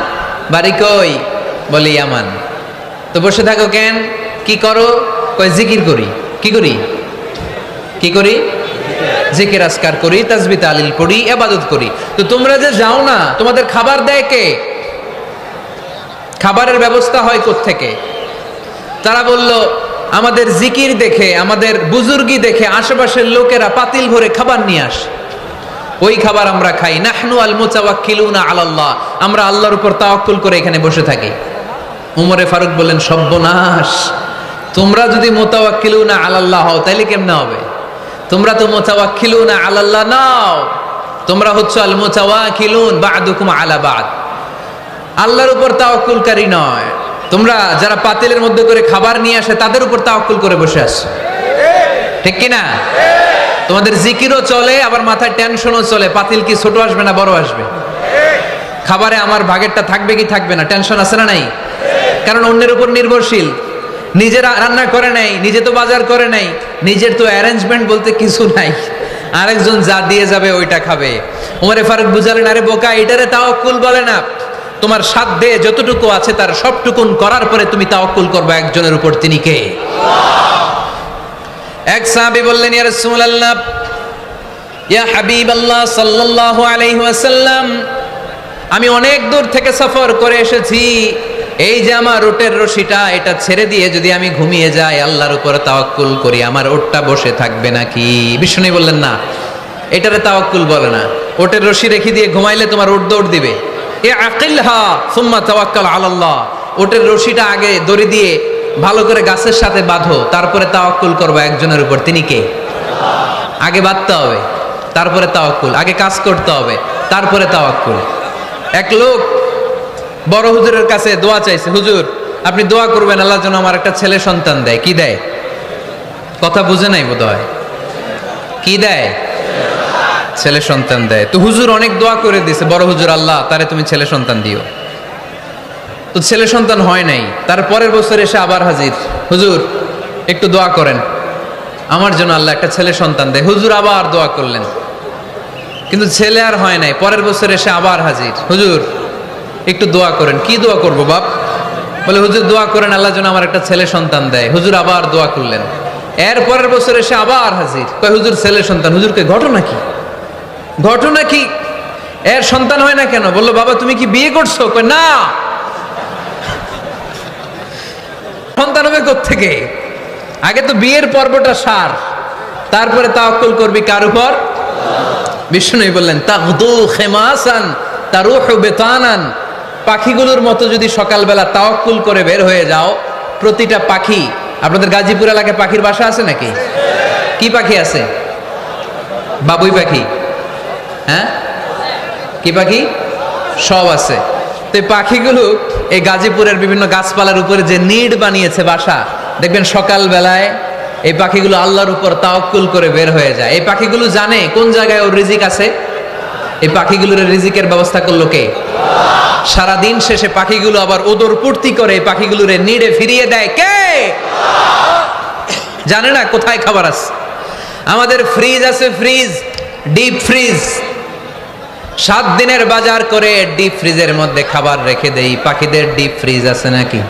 বাড়ি কই? বলি ইয়ামান। তো বসে থাকো কেন? কি করো? কই জিকির করি। কি করি? কি করি? জিকির আজকার করি, তাসবিহ তাহলিল পড়ি, ইবাদত করি। তো তোমরা যে যাও না, তোমাদের খাবার দেয় কে? খাবারের ব্যবস্থা হয় কোত্থেকে? তারা বলল, আমাদের জিকির দেখে, আমাদের বুজুর্গি দেখে আশেপাশের লোকেরা পাতিল ভরে খাবার নিয়ে আসে, ওই খাবার আমরা খাই। নাহনু আল মুতাওয়াক্কিলুনা আলাল্লাহ, আমরা আল্লাহর উপর তাওয়াক্কুল করে এখানে বসে থাকি। উমরে ফারুক বললেন, সর্বনাশ, তোমরা যদি মুতাওয়াক্কিলুনা আলাল্লাহ হও তাহলে কেমনে হবে? তোমরা তো মুতাওয়াক্কিলুনা আলাল্লাহ নাও, তোমরা হচ্ছে আল মুতাওয়াক্কিলুন বা'দুকুম আলা বা'দ, আল্লাহর উপর তাওয়াক্কুলকারী নয়। তোমরা যারা পাতিলের মধ্যে করে খাবার নিয়ে আসে তাদের উপর তাওয়াক্কুল করে বসে আছো, ঠিক কিনা? তোমাদের জিকিরও চলে, আবার মাথায় টেনশনও চলে, পাতিল কি ছোট আসবে না বড় আসবে, খাবারে আমার ভাগেরটা থাকবে কি থাকবে না, টেনশন আছে না নাই? কারণ অন্যের উপর নির্ভরশীল, নিজেরা রান্না করে নাই, নিজে তো বাজার করে নাই, নিজের তো অ্যারেঞ্জমেন্ট বলতে কিছু নাই, আরেকজন যা দিয়ে যাবে ওইটা খাবে। ওমরে ফারুক বুঝালেন, আরে বোকা, এটারে তাওয়াক্কুল বলে না। তোমার সাধ্যে যতটুকু আছে তার সবটুকুন করার পরে তুমি তাওয়াক্কুল করবে একজনের উপর, তিনি কে? এক সাহাবী বললেন, ইয়া রাসূলুল্লাহ, ইয়া হাবিবাল্লাহ সাল্লাল্লাহু আলাইহি ওয়াসাল্লাম, আমি অনেক দূর থেকে সফর করে এসেছি, এই যে আমার ওটের রশিটা, এটা ছেড়ে দিয়ে যদি আমি ঘুমিয়ে যাই, আল্লাহর উপর তাওয়াক্কুল করি, আমার ওটটা বসে থাকবে নাকি? বিষ্ণু বললেন, না, এটারে তাওয়াক্কুল বলে না। ওটের রশি রেখে দিয়ে ঘুমাইলে তোমার ওট দৌড় দিবে। এ আকিলহা সুম্মা তাওয়াক্কাল আলাল্লাহ, ওটের রশিটা আগে দড়ি দিয়ে ভালো করে গাছের সাথে বাঁধো, তারপরে তাওয়াক্কুল করবে একজনের উপর, তিনি কে? আগে বাঁধতে হবে, তারপরে তাওয়াক্কুল, আগে কাজ করতে হবে, তারপরে তাওয়াক্কুল। এক লোক বড় হুজুরের কাছে দোয়া চাইছে, হুজুর আপনি দোয়া করবেন আল্লাহ যেন আমার একটা ছেলে সন্তান দেয়। কি দেয়? কথা বুঝে নাই বোধ হয়। কি দেয়? ছেলে সন্তান দেয়। তো হুজুর অনেক দোয়া করে দিছে, বড় হুজুর, আল্লাহ তারে তুমি ছেলে সন্তান দিও। তো ছেলে সন্তান হয় নাই। তার পরের বছর এসে আবার হাজির, হুজুর একটু দোয়া করেন আমার জন্য আল্লাহ একটা ছেলে সন্তান দেয়। হুজুর আবার দোয়া করলেন, কিন্তু ছেলে আর হয় নাই। পরের বছর এসে আবার হাজির, হুজুর একটু দোয়া করেন। কি দোয়া করবো বাপ? বলে হুজুর দোয়া করেন আল্লাহ যেন আমার একটা ছেলে সন্তান দেয়। হুজুর আবার দোয়া করলেন। এর পরের বছর এসে আবার হাজির, কয় হুজুর ছেলে সন্তান। হুজুরকে ঘটনা কি? ঘটনা কি? এর সন্তান হয় না কেন? বললো বাবা তুমি কি বিয়ে করছো? কয় না। সন্তান হবে কোত্থেকে? আগে তো বিয়ের পর্বটা সার, তারপরে তাওয়াক্কুল করবি কার উপর? বিষ্ণু বললেন, তাগদু খেমাসান তারুহু বেতানান, পাখিগুলোর মতো যদি সকালবেলা তাওয়াক্কুল করে বের হয়ে যাও, প্রতিটা পাখি, আপনাদের গাজীপুর এলাকায় পাখির বাসা আছে নাকি? কি পাখি আছে? বাবুই পাখি, হ্যাঁ কি পাখি, সব আছে। তো এই পাখিগুলো এই গাজীপুরের বিভিন্ন গাছপালার উপরে যে নিড বানিয়েছে বাসা, দেখবেন সকাল বেলায় এই পাখিগুলো আল্লাহর উপর তাওয়াক্কুল করে বের হয়ে যায়। এই পাখিগুলো জানে কোন জায়গায় ওর রিজিক আছে। এই পাখিগুলোর রিজিকের ব্যবস্থা করলো কে? সারাদিন শেষে পাখিগুলো আবার ওদর পূর্তি করে পাখিগুলোর নিডে ফিরিয়ে দেয় কে? জানে না কোথায় খাবার আছে। আমাদের ফ্রিজ আছে, ফ্রিজ, ডিপ ফ্রিজ, 7 দিনের বাজার করে ডিপ ফ্রিজের মধ্যে খাবার রেখে দেই। পাখিদের ডিপ ফ্রিজ আছে নাকি?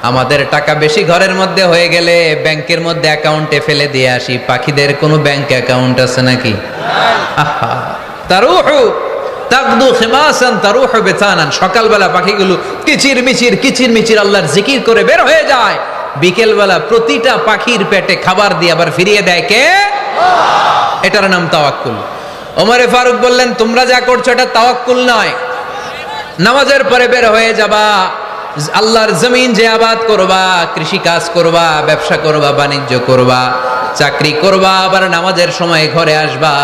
আমাদের টাকা বেশি ঘরের মধ্যে হয়ে গেলে ব্যাংকের মধ্যে অ্যাকাউন্টে ফেলে দিয়ে আসি। পাখিদের কোনো ব্যাংক অ্যাকাউন্ট আছে নাকি? আহা, তারুহু তাকদু খিমাসান তারুহু বিতানান। সকালবেলা পাখিগুলো কিচির মিচির আল্লাহর জিকির করে বের হয়ে যায়। বিকেলবেলা প্রতিটা পাখির পেটে খাবার দিয়ে আবার ফিরিয়ে দেয় কে? এটার নাম তাওয়াক্কুল। ওমরে ফারুক বললেন, তোমরা যা করছো এটা তাওয়াক্কুল নয়। নামাজের পরে বের হয়ে যাবা, আল্লাহর জমিন যে আবাদ করবা, কৃষি কাজ করবা, ব্যবসা করবা, বাণিজ্য করবা, চাকরি করবা, আবার নামাজের সময় ঘরে আসবা।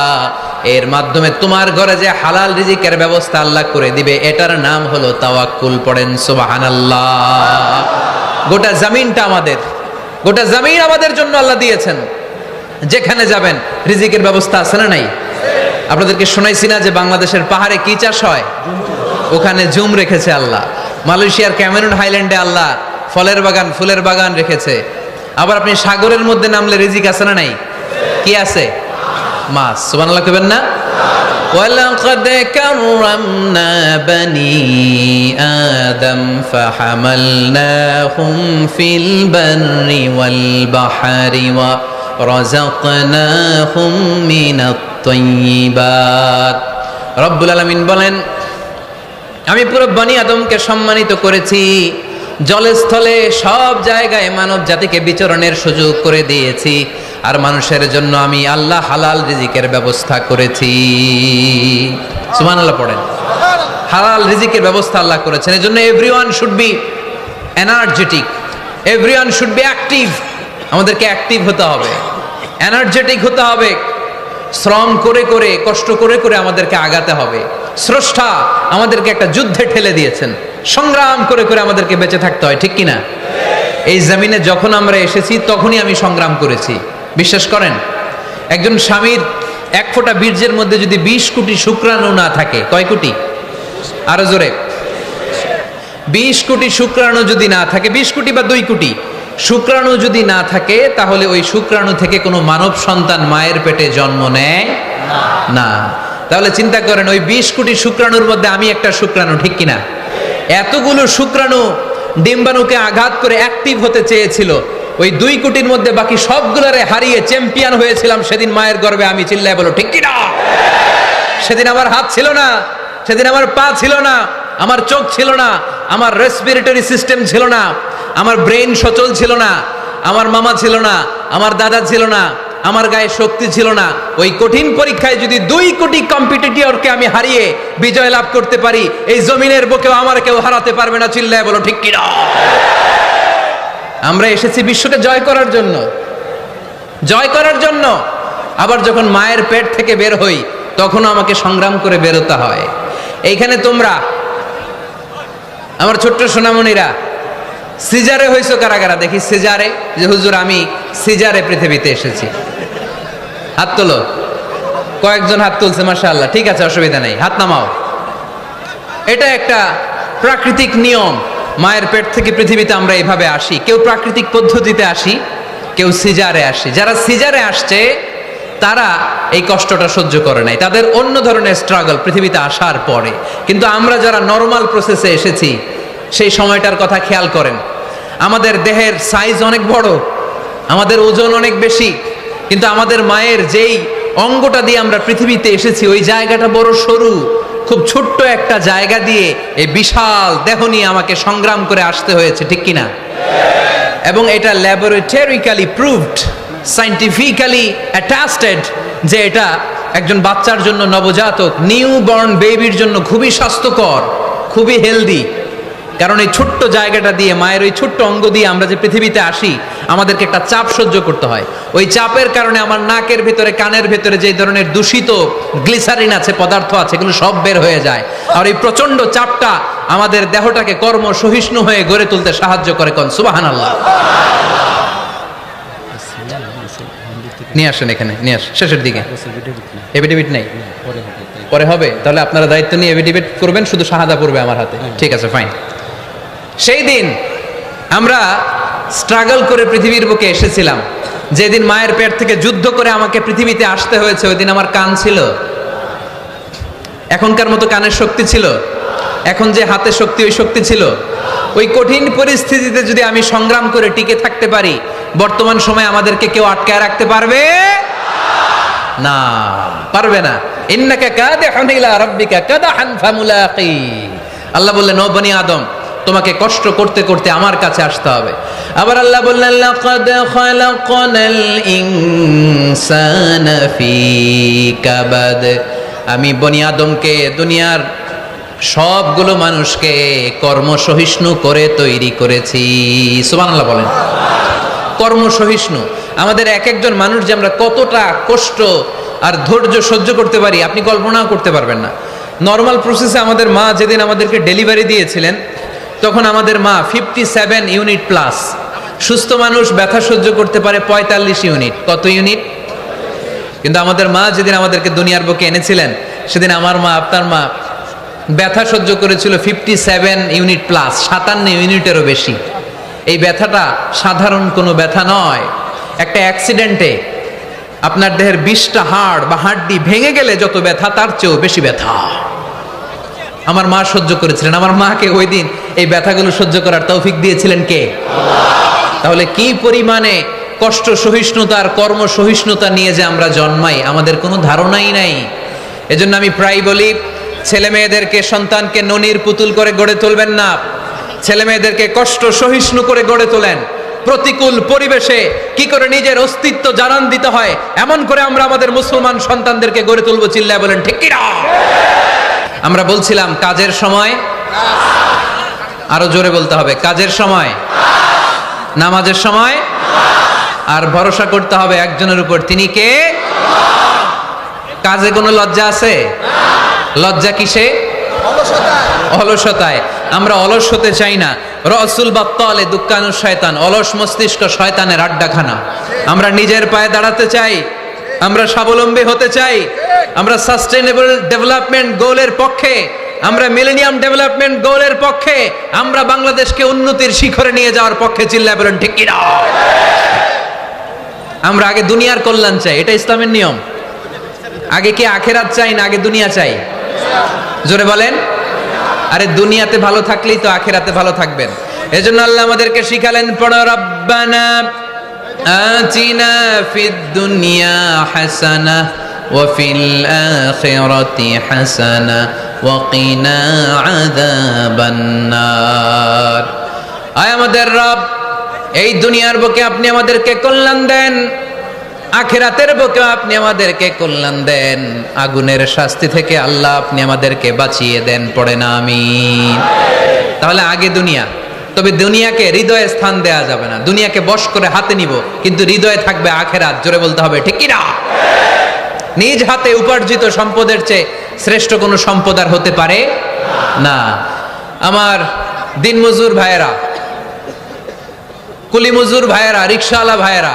এর মাধ্যমে তোমার ঘরে যে হালাল রিজিকের ব্যবস্থা আল্লাহ করে দিবে, এটার নাম হলো তাওয়াক্কুল। পড়েন সুবহানাল্লাহ। গোটা জমিনটা আমাদের, গোটা জমিন আমাদের জন্য আল্লাহ দিয়েছেন। যেখানে যাবেন রিজিকের ব্যবস্থা আছে না নাই? আপনাদেরকে শোনাইছি না যে বাংলাদেশের পাহাড়ে কি চাষ হয়? ওখানে জুম রেখেছে আল্লাহ। মালয়েশিয়ার ক্যামেরুন হাইল্যান্ডে আল্লাহ ফলের বাগান, ফুলের বাগান রেখেছে। আবার আপনি সাগরের মধ্যে নামলে রিজিক আছে না নাই? কি আছে? মাছ। সুবহানাল্লাহ কইবেন না? ওয়ালাকাদ কাররামনা বানি আদম ফাহামালনাহুম ফিল বাররি ওয়াল বাহরি ওয়া রাযাকনাহুম মিনাত তাইয়্যিবাত। রব্বুল আলামিন বলেন, আমি পুরো বনি আদমকে সম্মানিত করেছি। জলে স্থলে সব জায়গায় মানব জাতিকে বিচরণের সুযোগ করে দিয়েছি। আর মানুষের জন্য আমি আল্লাহ হালাল রিজিকের ব্যবস্থা করেছি। সুবহানাল্লাহ পড়েন। হালাল রিজিকের ব্যবস্থা আল্লাহ করেছেন। এজন্য everyone should be energetic, everyone should be active. আমাদেরকে অ্যাক্টিভ হতে হবে, এনার্জেটিক হতে হবে। শ্রম করে করে, কষ্ট করে করে আমাদেরকে আগাতে হবে। স্রষ্টা আমাদেরকে একটা যুদ্ধে ঠেলে দিয়েছেন, সংগ্রাম করে করে আমাদেরকে বেঁচে থাকতে হয়, ঠিক কিনা? এই জমিনে যখন আমরা এসেছি তখনই আমি সংগ্রাম করেছি। বিশ্বাস করেন, একজন স্বামীর 1 ফোঁটা বীর্যের মধ্যে যদি 20 কোটি শুক্রাণু না থাকে, কয় কোটি? আরো জোরে। 20 কোটি শুক্রাণু যদি না থাকে, 20 কোটি বা 2 কোটি শুক্রাণু যদি না থাকে, তাহলে ওই শুক্রাণু থেকে কোনো মানব সন্তান মায়ের পেটে জন্ম নেয় না। তাহলে চিন্তা করেন, ওই 20 কোটি শুক্রাণুর মধ্যে আমি একটা শুক্রাণু, ঠিক কিনা? এতগুলো শুক্রাণু ডিম্বাণুকে আঘাত করে অ্যাক্টিভ হতে চেয়েছিল। ওই 2 কোটির মধ্যে বাকি সবগুলোরে হারিয়ে চ্যাম্পিয়ন হয়েছিলাম সেদিন মায়ের গর্ভে আমি। চিল্লায় বলো ঠিক কিনা? সেদিন আমার হাত ছিল না, সেদিন আমার পা ছিল না, আমার চোখ ছিল না, আমার রেসপিরেটরি সিস্টেম ছিল না, আমার ব্রেন সচল ছিল না, আমার মামা ছিল না, আমার দাদা ছিল না, আমার গায়ে শক্তি ছিল না। ওই কঠিন পরীক্ষায় যদি 2 কোটি কম্পিটিটরকে আমি হারিয়ে বিজয় লাভ করতে পারি, এই জমিনের বুকেও আমার কেউ হারাতে পারবে না। চিল্লায় বলো ঠিক কিনা? আমরা এসেছি বিশ্বকে জয় করার জন্য, জয় করার জন্য। আবার যখন মায়ের পেট থেকে বের হই, তখনও আমাকে সংগ্রাম করে বেরোতে হয়। এইখানে তোমরা আমার ছোট্ট সোনামণিরা সিজারে হইছো কারা কারা? দেখি সিজারে, যে হুজুর আমি সিজারে পৃথিবীতে এসেছি। হাত তোলো। কয়েকজন হাত তুলছে, মাশাআল্লাহ। ঠিক আছে, অসুবিধা নেই, হাত নামাও। এটা একটা প্রাকৃতিক নিয়ম। মায়ের পেট থেকে পৃথিবীতে আমরা এভাবে আসি। কেউ প্রাকৃতিক পদ্ধতিতে আসি, কেউ সিজারে আসি। যারা সিজারে আসছে তারা এই কষ্টটা সহ্য করে নাই, তাদের অন্য ধরনের স্ট্রাগল পৃথিবীতে আসার পরে। কিন্তু আমরা যারা নরমাল প্রসেসে এসেছি, সেই সময়টার কথা খেয়াল করেন। আমাদের দেহের সাইজ অনেক বড়, আমাদের ওজন অনেক বেশি, কিন্তু আমাদের মায়ের যেই অঙ্গটা দিয়ে আমরা পৃথিবীতে এসেছি, ওই জায়গাটা বড় সরু। খুব ছোট্ট একটা জায়গা দিয়ে এই বিশাল দেহ নিয়ে আমাকে সংগ্রাম করে আসতে হয়েছে, ঠিক কিনা? এবং এটা ল্যাবরেটরিক্যালি প্রুভড, সায়েন্টিফিক্যালি অ্যাটাস্টেড যে এটা একজন বাচ্চার জন্য, নবজাতক নিউ বর্ন বেবির জন্য খুবই স্বাস্থ্যকর, খুবই হেলদি। কারণ এই ছোট্ট জায়গাটা দিয়ে, মায়ের ওই ছোট্ট অঙ্গ দিয়ে আমরা যে পৃথিবীতে আসি, আমাদেরকে একটা চাপ সহ্য করতে হয়। ওই চাপের কারণে আমার নাকের ভিতরে, কানের ভিতরে যে ধরনের দূষিত গ্লিসারিন আছে, পদার্থ আছে, এগুলো সব বের হয়ে যায়। আর এই প্রচন্ড চাপটা আমাদের দেহটাকে কর্ম সহিষ্ণু হয়ে গড়ে তুলতে সাহায্য করে। কোন সুবহানাল্লাহ। নিয়ে আসেন, এখানে নিয়ে আসেন, শেষের দিকে। এফিডেভিট নাই, পরে হবে। তাহলে আপনারা দায়িত্ব নিয়ে এফিডেভিট করবেন, শুধু শাহাদা পড়বে আমার হাতে। ঠিক আছে, ফাইন। সেই দিন আমরা স্ট্রাগল করে পৃথিবীর বুকে এসেছিলাম। যেদিন মায়ের পেট থেকে যুদ্ধ করে আমাকে পৃথিবীতে আসতে হয়েছে, ওই দিন আমার কান ছিল? এখনকার মতো কানের শক্তি ছিল? এখন যে হাতের শক্তি, ওই শক্তি ছিল? ওই কঠিন পরিস্থিতিতে যদি আমি সংগ্রাম করে টিকে থাকতে পারি, বর্তমান সময়ে আমাদেরকে কেউ আটকায় রাখতে পারবে না, পারবে না। ইন্নাকা কাদিহুন ইলা রাব্বিকা কাদাহান ফামুলাকি। আল্লাহ বললেন, ও বনি আদম, তোমাকে কষ্ট করতে করতে আমার কাছে আসতে হবে। আবার আল্লাহ বললেন, লাকাদ খালাকনাল ইনসানা ফি কাবাদ। আমি বনি আদমকে, দুনিয়ার সবগুলো মানুষকে কর্মসহিষ্ণু করে তৈরি করেছি। সুবহানাল্লাহ বলেন। কর্মসহিষ্ণু। আমাদের এক একজন মানুষ যে আমরা কতটা কষ্ট আর ধৈর্য সহ্য করতে পারি, আপনি কল্পনাও করতে পারবেন না। নর্মাল প্রসেসে আমাদের মা যেদিন আমাদেরকে ডেলিভারি দিয়েছিলেন, তখন আমাদের মা 57 ইউনিট প্লাস। সুস্থ মানুষ ব্যথা সহ্য করতে পারে 45 ইউনিট। কত ইউনিট? কিন্তু আমাদের মা যেদিন আমাদেরকে দুনিয়ার বুকে এনেছিলেন, সেদিন আমার মা, আপনার মা ব্যথা সহ্য করেছিল 57 ইউনিট প্লাস, 57 ইউনিটেরও বেশি। এই ব্যথাটা সাধারণ কোনো ব্যথা নয়। একটা অ্যাক্সিডেন্টে আপনার দেহের 20টা হাড় বা হাড্ডি ভেঙে গেলে যত ব্যথা, তার চেয়েও বেশি ব্যথা আমার মা সহ্য করেছিলেন। আমার মাকে ওই দিন এই ব্যথাগুলো সহ্য করার তৌফিক দিয়েছিলেন কে? তাহলে কি পরিমাণে কষ্ট সহিষ্ণুতা আর কর্ম সহিষ্ণুতা নিয়ে যে আমরা জন্মাই, আমাদের কোনো ধারণাই নাই। এজন্য আমি প্রায় বলি, ছেলে মেয়েদেরকে, সন্তানকে ননির পুতুল করে গড়ে তুলবেন না। ছেলে মেয়েদেরকে কষ্ট সহিষ্ণু করে গড়ে তোলেন। প্রতিকূল পরিবেশে কি করে নিজের অস্তিত্ব জানান দিতে হয়, এমন করে আমরা আমাদের মুসলমান সন্তানদেরকে গড়ে তুলবো। চিল্লায় বলেন ঠিক কি না? আমরা বলছিলাম কাজের সময়, আরো জোরে বলতে হবে, কাজের সময়, নামাজের সময়, আর ভরসা করতে হবে একজনের উপর। তিনি কে? কাজে কোনো লজ্জা আছে? লজ্জা কিসে? অলসতায়। আমরা অলস হতে চাই না। রসুল বাত্তালে দুক্কানু শয়তান, অলস মস্তিষ্ক শয়তানের আড্ডাখানা। আমরা নিজের পায়ে দাঁড়াতে চাই, আমরা স্বাবলম্বী হতে চাই, আমরা সাস্টেইনেবল ডেভেলপমেন্ট গোলের পক্ষে, আমরা মিলেনিয়াম ডেভেলপমেন্ট গোলের পক্ষে, আমরা বাংলাদেশকে উন্নতির শিখরে নিয়ে যাওয়ার পক্ষে। চিল্লায় বলেন ঠিক কি না? আমরা আগে দুনিয়ার কল্যাণ চাই, এটা ইসলামের নিয়ম। আগে কি আখেরাত চাই না আগে দুনিয়া চাই? জোরে বলেন। আরে দুনিয়াতে ভালো থাকলেই তো আখেরাতে ভালো থাকবেন। এজন্য আল্লাহ আমাদেরকে শিখালেন, পড়ো রব্বানা আতিনা ফিদ দুনিয়া হাসানা ওয়া ফিল আখিরাতি হাসানা ওয়া কিনা আযাবান নার। আয় আমাদের রব, এই দুনিয়ার বুকে আপনি আমাদেরকে কল্যাণ দেন, আখিরাতের বুকে আপনি আমাদেরকে কল্যাণ দেন, আগুনের শাস্তি থেকে আল্লাহ আপনি আমাদেরকে বাঁচিয়ে দেন। পড়ে না আমিন। তাহলে আগে দুনিয়া, তবে দুনিয়াকে হৃদয়ে স্থান দেয়া যাবে না। দুনিয়াকে বশ করে হাতে নিব, কিন্তু হৃদয়ে থাকবে আখিরাত। জোরে বলতে হবে ঠিক কি না? নিজ হাতে উপার্জিত সম্পদের চেয়ে শ্রেষ্ঠ কোনো সম্পদ আর হতে পারে না। আমার দিনমজুর ভাইয়েরা, কুলি মজুর ভাইয়েরা, রিকশাওয়ালা ভাইয়েরা,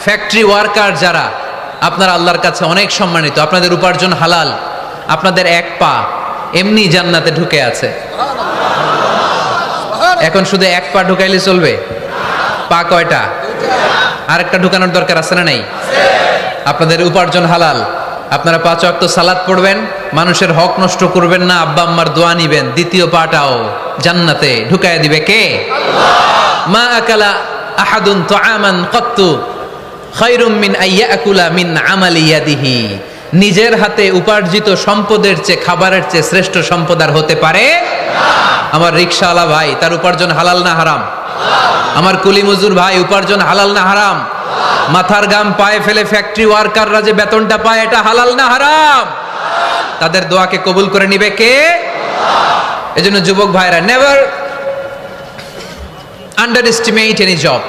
ফ্যাক্টরি ওয়ার্কার যারা, আপনারা আল্লাহর কাছে অনেক সম্মানিত। আপনাদের উপার্জন হালাল। আপনাদের এক পা এমনি জান্নাতে ঢুকে আছে। এখন শুধু এক পা ঢুকাইলে চলবে? পা কয়টা? আরেকটা ঢুকানোর দরকার আছে না নাই? আপনাদের উপার্জন হালাল। আপনারা 5 ওয়াক্ত সালাত পড়বেন, মানুষের হক নষ্ট করবেন না, আব্বা আম্মার দোয়া নিবেন, দ্বিতীয় পাটাও জান্নাতে ঢুকায় দিবে কে? মা আকালা আহাদুন তুআমান ক্বাত্তু খায়রুম মিন আইয়াকুলা মিন আমালি ইয়াদিহি। নিজের হাতে উপার্জিত সম্পদের চেয়ে, খাবারের চেয়ে শ্রেষ্ঠ সম্পদ আর হতে পারে না। আমার রিকশাওয়ালা ভাই, তার উপার্জন হালাল না হারাম? আমার কুলি মজুর ভাই, উপার্জন হালাল না হারাম? মাথার গাম পায়ে ফেলে ফ্যাক্টরি ওয়ার্কাররা যে বেতনটা পায়, এটা হালাল না হারাম? তাদের দোয়াকে কবুল করে নিবে কে? এজন্য যুবক ভাইরা, never under estimate any job.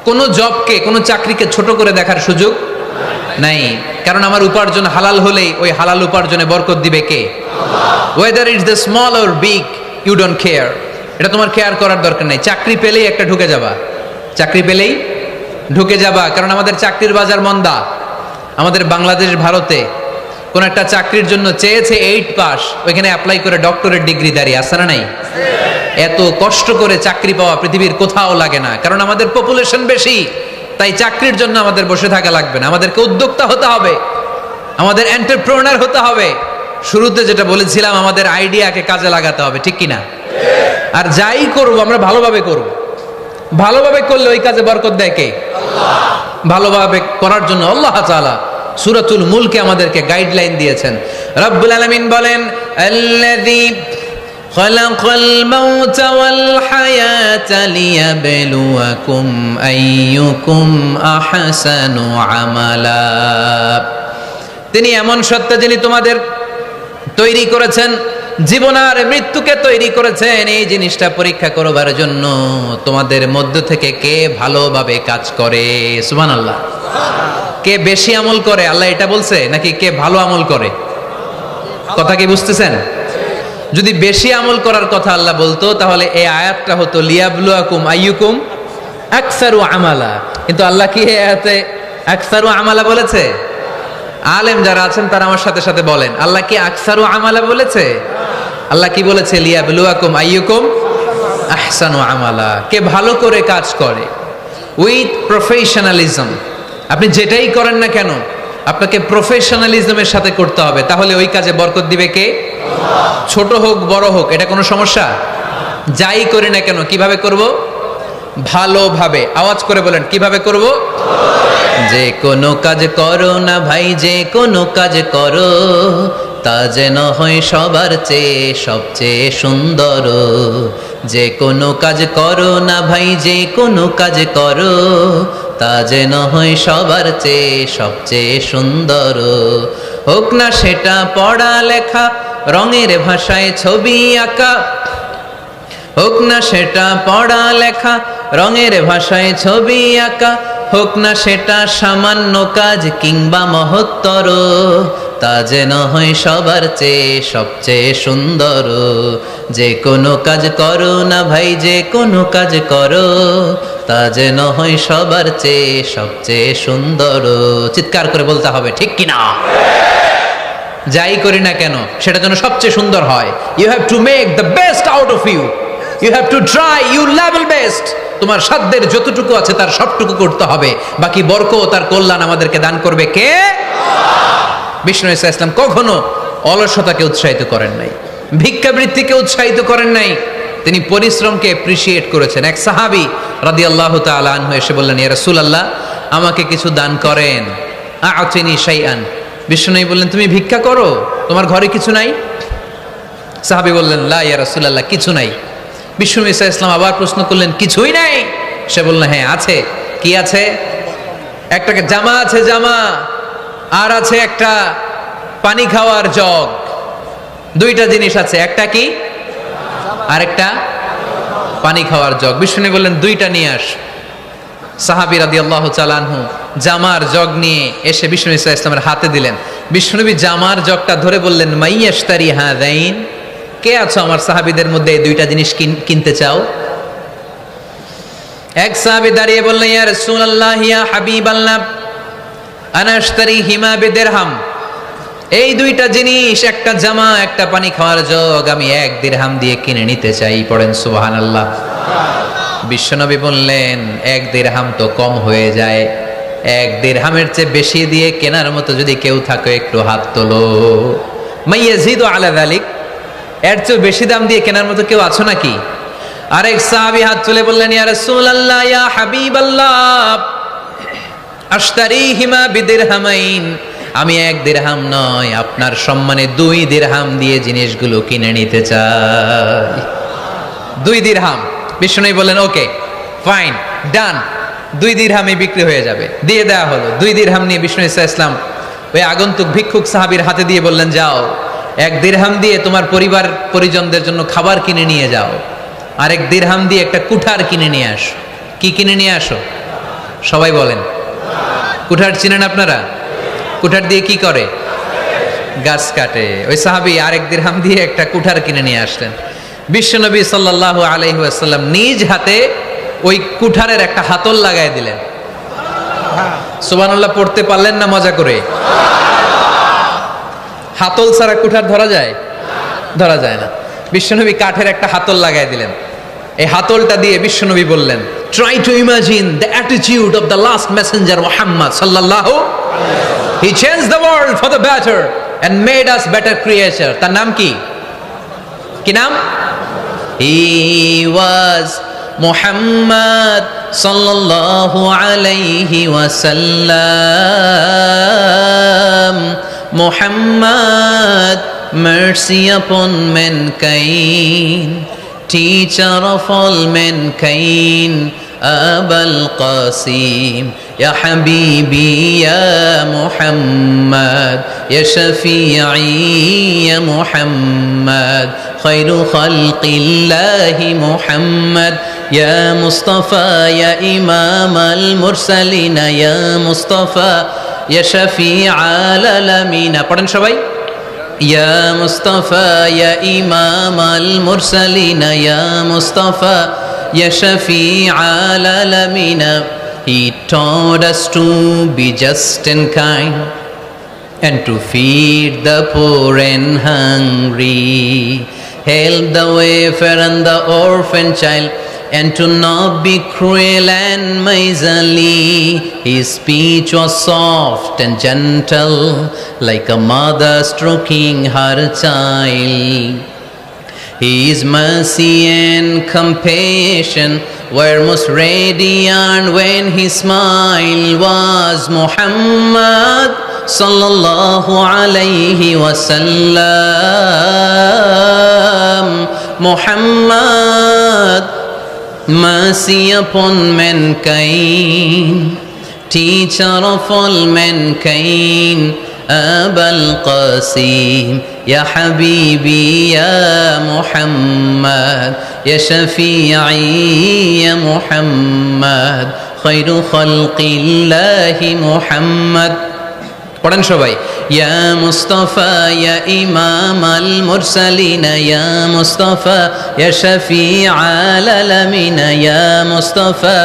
কোনো জবকে, কোনো চাকরিকে ছোট করে দেখার সুযোগ নাই, কারণ আমার উপার্জন হালাল হলেই ওই হালাল উপার্জনে বরকত দিবে কে? Whether it's the small or big, you don't care, এটা তোমার কেয়ার করার দরকার নাই। চাকরি পেলেই একটা ঢুকে যাবা, চাকরি পেলেই ঢুকে যাবা, কারণ আমাদের চাকরির বাজার মন্দা। আমাদের বাংলাদেশ, ভারতে কোন একটা চাকরির জন্য চেয়েছে 8 পাস, ওইখানে অ্যাপ্লাই করে ডক্টরেট ডিগ্রি দাঁড়িয়ে আসে না নাই? এত কষ্ট করে চাকরি পাওয়া পৃথিবীর কোথাও লাগে না, কারণ আমাদের পপুলেশন বেশি, তাই চাকরির জন্য আমাদের বসে থাকা লাগবে না, আমাদেরকে উদ্যোক্তা হতে হবে, আমাদের এন্টারপ্রেনার হতে হবে। শুরুতে যেটা বলেছিলাম, আমাদের আইডিয়াকে কাজে লাগাতে হবে, ঠিক কিনা? আর যাই করব আমরা ভালোভাবে করব, ভালোভাবে করলে ওই কাজে বরকত দেয় কে? ভালোভাবে করার জন্য আল্লাহ তাআলা সূরাতুল মুলকে আমাদেরকে গাইডলাইন দিয়েছেন। রব্বুল আলামিন বলেন, আল্লাযী খালাকাল মাউতা ওয়াল হায়াতা লিয়াবলুয়াকুম আইয়ুকুম আহসানু আমালা। তিনি এমন সত্তা যিনি তোমাদের তৈরি করেছেন, জীবন আর মৃত্যুকে তৈরি করেছেন এই জিনিসটা পরীক্ষা করবার জন্য, তোমাদের মধ্য থেকে কে ভালোভাবে কাজ করে। সুবহানাল্লাহ। কে বেশি আমল করে, আল্লাহ এটা বলছে, নাকি কে ভালো আমল করে? কথা কি বুঝতেছেন? যদি বেশি আমল করার কথা আল্লাহ বলতো, তাহলে এই আয়াতটা হতো লিয়াবলুয়াকুম আইয়ুকুম আকসারু আমালা। কিন্তু আল্লাহ কি এই আয়াতে আকসারু আমালা বলেছে? আলেম যারা আছেন তারা আমার সাথে সাথে বলেন, আল্লাহ কি আকসারু আমালা বলেছে? আল্লাহ কি বলেছে? লিয়াবলুয়াকুম আইয়ুকুম আহসানু আমালা, কে ভালো করে কাজ করে উইথ প্রফেশনালিজম। আপনি যেটাই করেন না কেন, আপনাকে প্রফেশনালিজমের সাথে করতে হবে, তাহলে ওই কাজে বরকত দিবে কে? ছোট হোক বড় হোক, এটা কোনো সমস্যা? যাই করি না কেন কিভাবে করব? ভালোভাবে। আওয়াজ করে বলেন, কিভাবে করব? যে কোনো কাজ করো না ভাই, যে কোনো কাজ করো, তা যেন হয় সবার চেয়ে সবচেয়ে সুন্দর। যে কোনো কাজ করো না ভাই, যে কোনো কাজ করো, তা যেন হয় সবার চেয়ে সবচেয়ে সুন্দর। হোক না সেটা পড়া লেখা, রঙের ভাষায় ছবি আঁকা, হোক না সেটা পড়া লেখা, রঙের ভাষায় ছবি আঁকা, হোক না সেটা সামান্য কাজ কিংবা মহত্তর, তা যেন হয় সবার চেয়ে সবচেয়ে সুন্দর। যে কোনো কাজ করো না ভাই, যে কোনো কাজ করো, তা যেন হয় সবার চেয়ে সবচেয়ে সুন্দর। চিৎকার করে বলতে হবে, ঠিক কিনা? যাই করি না কেন সেটা যেন সবচেয়ে সুন্দর হয়। You have to make the best out of you, you have to try your level best. তোমার সাধ্যের যতটুকু আছে তার সবটুকু করতে হবে, বাকি বরকত তার কল্যাণ আমাদেরকে দান করবে কে? বিষ্ণু ঈসা ইসলাম কখনো অলসতাকে উৎসাহিত করেন নাই, ভিক্ষাবৃত্তিকে উৎসাহিত করেন নাই, তিনি পরিশ্রমকে অ্যাপ্রিশিয়েট করেছেন। এক সাহাবী রাদিয়াল্লাহু তাআলা আনহু এসে বললেন, ইয়া রাসূলুল্লাহ, আমাকে কিছু দান করেন, আ'তিনি শাইআন। বিষ্ণু বললেন, তুমি ভিক্ষা করো, তোমার ঘরে কিছু নাই? সাহাবী বললেন, লা ইয়া রাসূলুল্লাহ, কিছু নাই। বিষ্ণু ঈসা ইসলাম আবার প্রশ্ন করলেন, কিছুই নাই? সে বলল, হ্যাঁ আছে। কি আছে? একটা জামা আছে, জামা, আর আছে একটা পানি খাওয়ার জগ। দুইটা জিনিস আছে, একটা কি আর একটা পানি খাওয়ার জগ। বিষ্ণু বললেন, দুইটা নিয়ে আস। সাহাবী রাদিয়াল্লাহু তাআলা আনহু জামার জগ নিয়ে এসে বিষ্ণু ঈসা ইসলামের হাতে দিলেন। বিষ্ণুনবী জামার জগটা ধরে বললেন, মাইয়াশতারি হাযাইন, কে আছো আমার সাহাবীদের মধ্যে এই দুইটা জিনিস কিনতে চাও? এক সাহাবী দাঁড়িয়ে বললেন, ইয়া রাসূলুল্লাহ, ইয়া হাবিবাল্লাহ, আনা আশতারি হিমা বিদিরহাম। এই দুইটা জিনিস, একটা জামা, একটা পানি খাওয়ার জগ, আমি 1 দিরহাম দিয়ে কিনে নিতে চাই। পড়েন সুবহানাল্লাহ। বিশ্বনবী বললেন, 1 দিরহাম তো কম হয়ে যায়, 1 দিরহামের চেয়ে বেশি দিয়ে কেনার মতো যদি কেউ থাকে একটু হাত তোলো। মাইয়াজিদু আলা যালিক, এর চেয়ে বেশি দাম দিয়ে কেনার মতো কেউ আছো নাকি? আরেক সাহাবী হাত তুলে বললেন, ইয়া রাসূলুল্লাহ, ইয়া হাবিবাল্লাহ, আশতারিহিমা বিদিরহামাইন, আমি 1 দিরহাম নয়, আপনার সম্মানে 2 দিরহাম দিয়ে জিনিসগুলো কিনে নিতে চাই। 2 দিরহাম। বিষ্ণু বললেন, ওকে ফাইন, ডান, 2 দিরহামে বিক্রি হয়ে যাবে। দিয়ে দেওয়া হলো। 2 দিরহাম নিয়ে বিষ্ণু ঈসা ইসলাম ওই আগন্তুক ভিক্ষুক সাহাবীর হাতে দিয়ে বললেন, যাও, 1 দিরহাম দিয়ে তোমার পরিবার পরিজনদের জন্য খাবার কিনে নিয়ে যাও, আর 1 দিরহাম দিয়ে একটা কুঠার কিনে নিয়ে আসো। কি কিনে নিয়ে আসো? সবাই বলেন। কুঠার চিনেন আপনারা? কুঠার দিয়ে কি করে? গাছ কাটে। ওই সাহাবী আরেক দিরহাম দিয়ে একটা কুঠার কিনে নিয়ে আসলেন। বিশ্বনবী সাল্লাল্লাহু আলাইহি ওয়াসাল্লাম নিজ হাতে ওই কুঠারের একটা হাতল লাগায় দিলেন। সুবহানাল্লাহ পড়তে পারলেন না মজা করে? হাতল ছাড়া কুঠার ধরা যায়? ধরা যায় না। বিশ্বনবী কাঠের একটা হাতল লাগায় দিলেন। এই হাতলটা দিয়ে বিশ্বনবী বললেন, try to imagine the attitude of the last messenger Muhammad সাল্লাল্লাহু, he changed the world for the better and made us better creature. তার নাম কি? কি নাম? He was Muhammad sallallahu alayhi wa sallam. Muhammad, mercy upon mankind, teacher of all mankind. أبا القاسم يا حبيبي يا محمد يا شفيعي يا محمد خير خلق الله محمد يا مصطفى يا إمام المرسلين يا مصطفى يا شفيع العالمين. পড়েন সবাই। يا مصطفى يا إمام المرسلين يا مصطفى يا شفيع العالمين. He taught us to be just and kind and to feed the poor and hungry, help the wafer and the orphan child, and to not be cruel and miserly. His speech was soft and gentle, like a mother stroking her child. His mercy and compassion were most radiant when his smile was Muhammad sallallahu alayhi wa sallam. Muhammad, mercy upon mankind, teacher of all mankind. أبا القاسم يا حبيبي يا محمد يا شفيعي يا محمد خير خلق الله محمد. পড়েন সবাই। يا مصطفى يا إمام المرسلين يا مصطفى يا شفيع العالمين يا مصطفى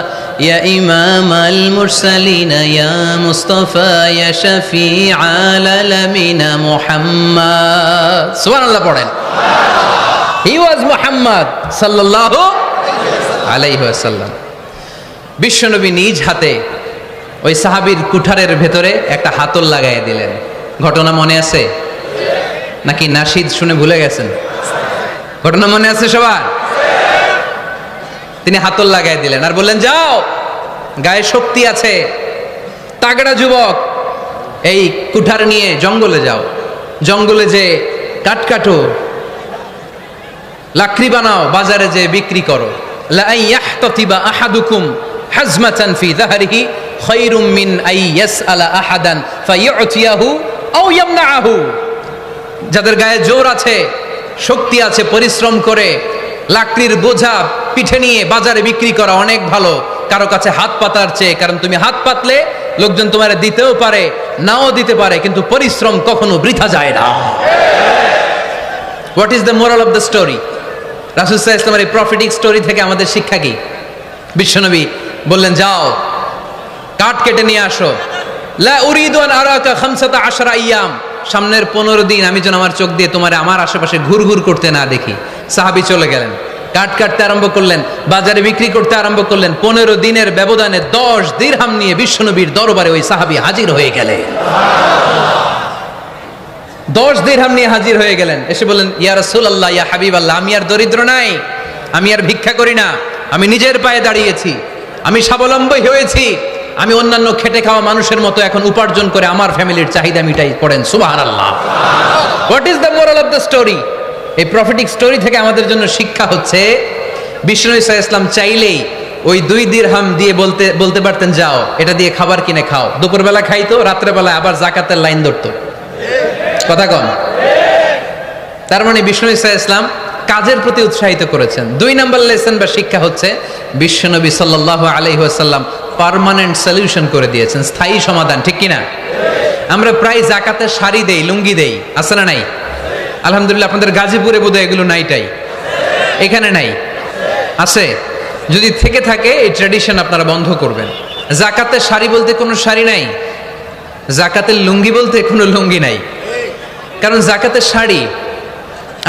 يا إمام المرسلين يا مصطفى يا شفيع العالمين محمد. سبحان الله পড়েন। He was Muhammad sallallahu alayhi wa sallam. বিশ্বনবী নিজ হাতে ওই সাহাবীর কুঠারের ভেতরে একটা হাতল লাগাইয়া দিলেন। ঘটনা মনে আছে নাকি নাশিদ শুনে ভুলে গেছেন? ঘটনা মনে আছে সবার? তিনি হাতল লাগাই দিলেন আর বললেন, যাও, গায়ে শক্তি আছে, তাগড়া যুবক, এই কুঠার নিয়ে জঙ্গলে যাও, জঙ্গলে যে কাঠ কাটো, লাকড়ি বানাও, বাজারে যে বিক্রি করো। লা ইয়াহতাতিবা আহাদুকুম হাজমাতান ফি যাহরিহি খায়রুম মিন আই ইয়াসআলা আহাদান ফায়ুতিয়াহু আও ইয়ামনাহু। যাদের গায়ে জোর আছে, শক্তি আছে, পরিশ্রম করে লাকড়ির বোঝা পিঠে নিয়ে বাজারে বিক্রি করা অনেক ভালো কারো কাছে হাত পাতার চেয়ে। কারণ তুমি হাত পাতলে লোকজন তোমার দিতেও পারে, নাও দিতে পারে, কিন্তু পরিশ্রম কখনো বৃথা যায় না। What is the moral of the story? রাসূল সাল্লাল্লাহু আলাইহি ওয়াসাল্লামের এই প্রফেটিক স্টোরি থেকে আমাদের শিক্ষা কি? বিশ্বনবী বললেন, যাও, কাঠ কেটে নিয়ে আসো। লা উরিদু আন আরাকা 15 আইয়াম, সামনের 15 দিন আমি যেন আমার চোখ দিয়ে তোমার আমার আশেপাশে ঘুরঘুর করতে না দেখি। সাহাবী চলে গেলেন, কাঠ কাটতে আরম্ভ করলেন, বাজারে বিক্রি করতে আরম্ভ করলেন। 15 দিনের ব্যবধানে 10 দিরহাম নিয়ে বিশ্বনবীর দরবারে ওই সাহাবী হাজির হয়ে গেলেন। 10 দিরহাম নিয়ে হাজির হয়ে গেলেন। এসে বললেন, ইয়া রাসূলুল্লাহ, ইয়া হাবিবাল্লাহ, আমি আর দরিদ্র নাই, আমি আর ভিক্ষা করি না, আমি নিজের পায়ে দাঁড়িয়েছি, আমি স্বাবলম্বী হয়েছি, আমি অন্যান্য খেটে খাওয়া মানুষের মতো এখন উপার্জন করে আমার ফ্যামিলির চাহিদা মিটাই। পড়েন সুবহানাল্লাহ। What is the moral of the story? এই প্রফেটিক স্টোরি থেকে আমাদের জন্য শিক্ষা হচ্ছে, বিষ্ণু ঈসা ইসলাম চাইলেই ওই 2 দিরহাম দিয়ে বলতে পারতেন, যাও, এটা দিয়ে খাবার কিনে খাও। দুপুরবেলা খাইতো, রাত্রেবেলা আবার জাকাতের লাইন ধরতো। কথা কন। তার মানে বিষ্ণু ঈসা ইসলাম কাজের প্রতি উৎসাহিত করেছেন। 2 নম্বর লেসন বা শিক্ষা হচ্ছে, বিশ্বনবী সাল্লাল্লাহু আলাইহি ওয়াসাল্লাম পার্মানেন্ট সলিউশন করে দিয়েছেন, স্থায়ী সমাধান, ঠিক কিনা? আমরা প্রায় জাকাতের শাড়ি দেই, লুঙ্গি দেই, আছে না নাই? আলহামদুলিল্লাহ, আপনাদের গাজীপুরে বোধহয় এগুলো নাইটাই, এখানে নাই, আছে? যদি থেকে থাকে এই ট্র্যাডিশন আপনারা বন্ধ করবেন। জাকাতের শাড়ি বলতে কোনো শাড়ি নাই, জাকাতের লুঙ্গি বলতে কোনো লুঙ্গি নাই। কারণ জাকাতের শাড়ি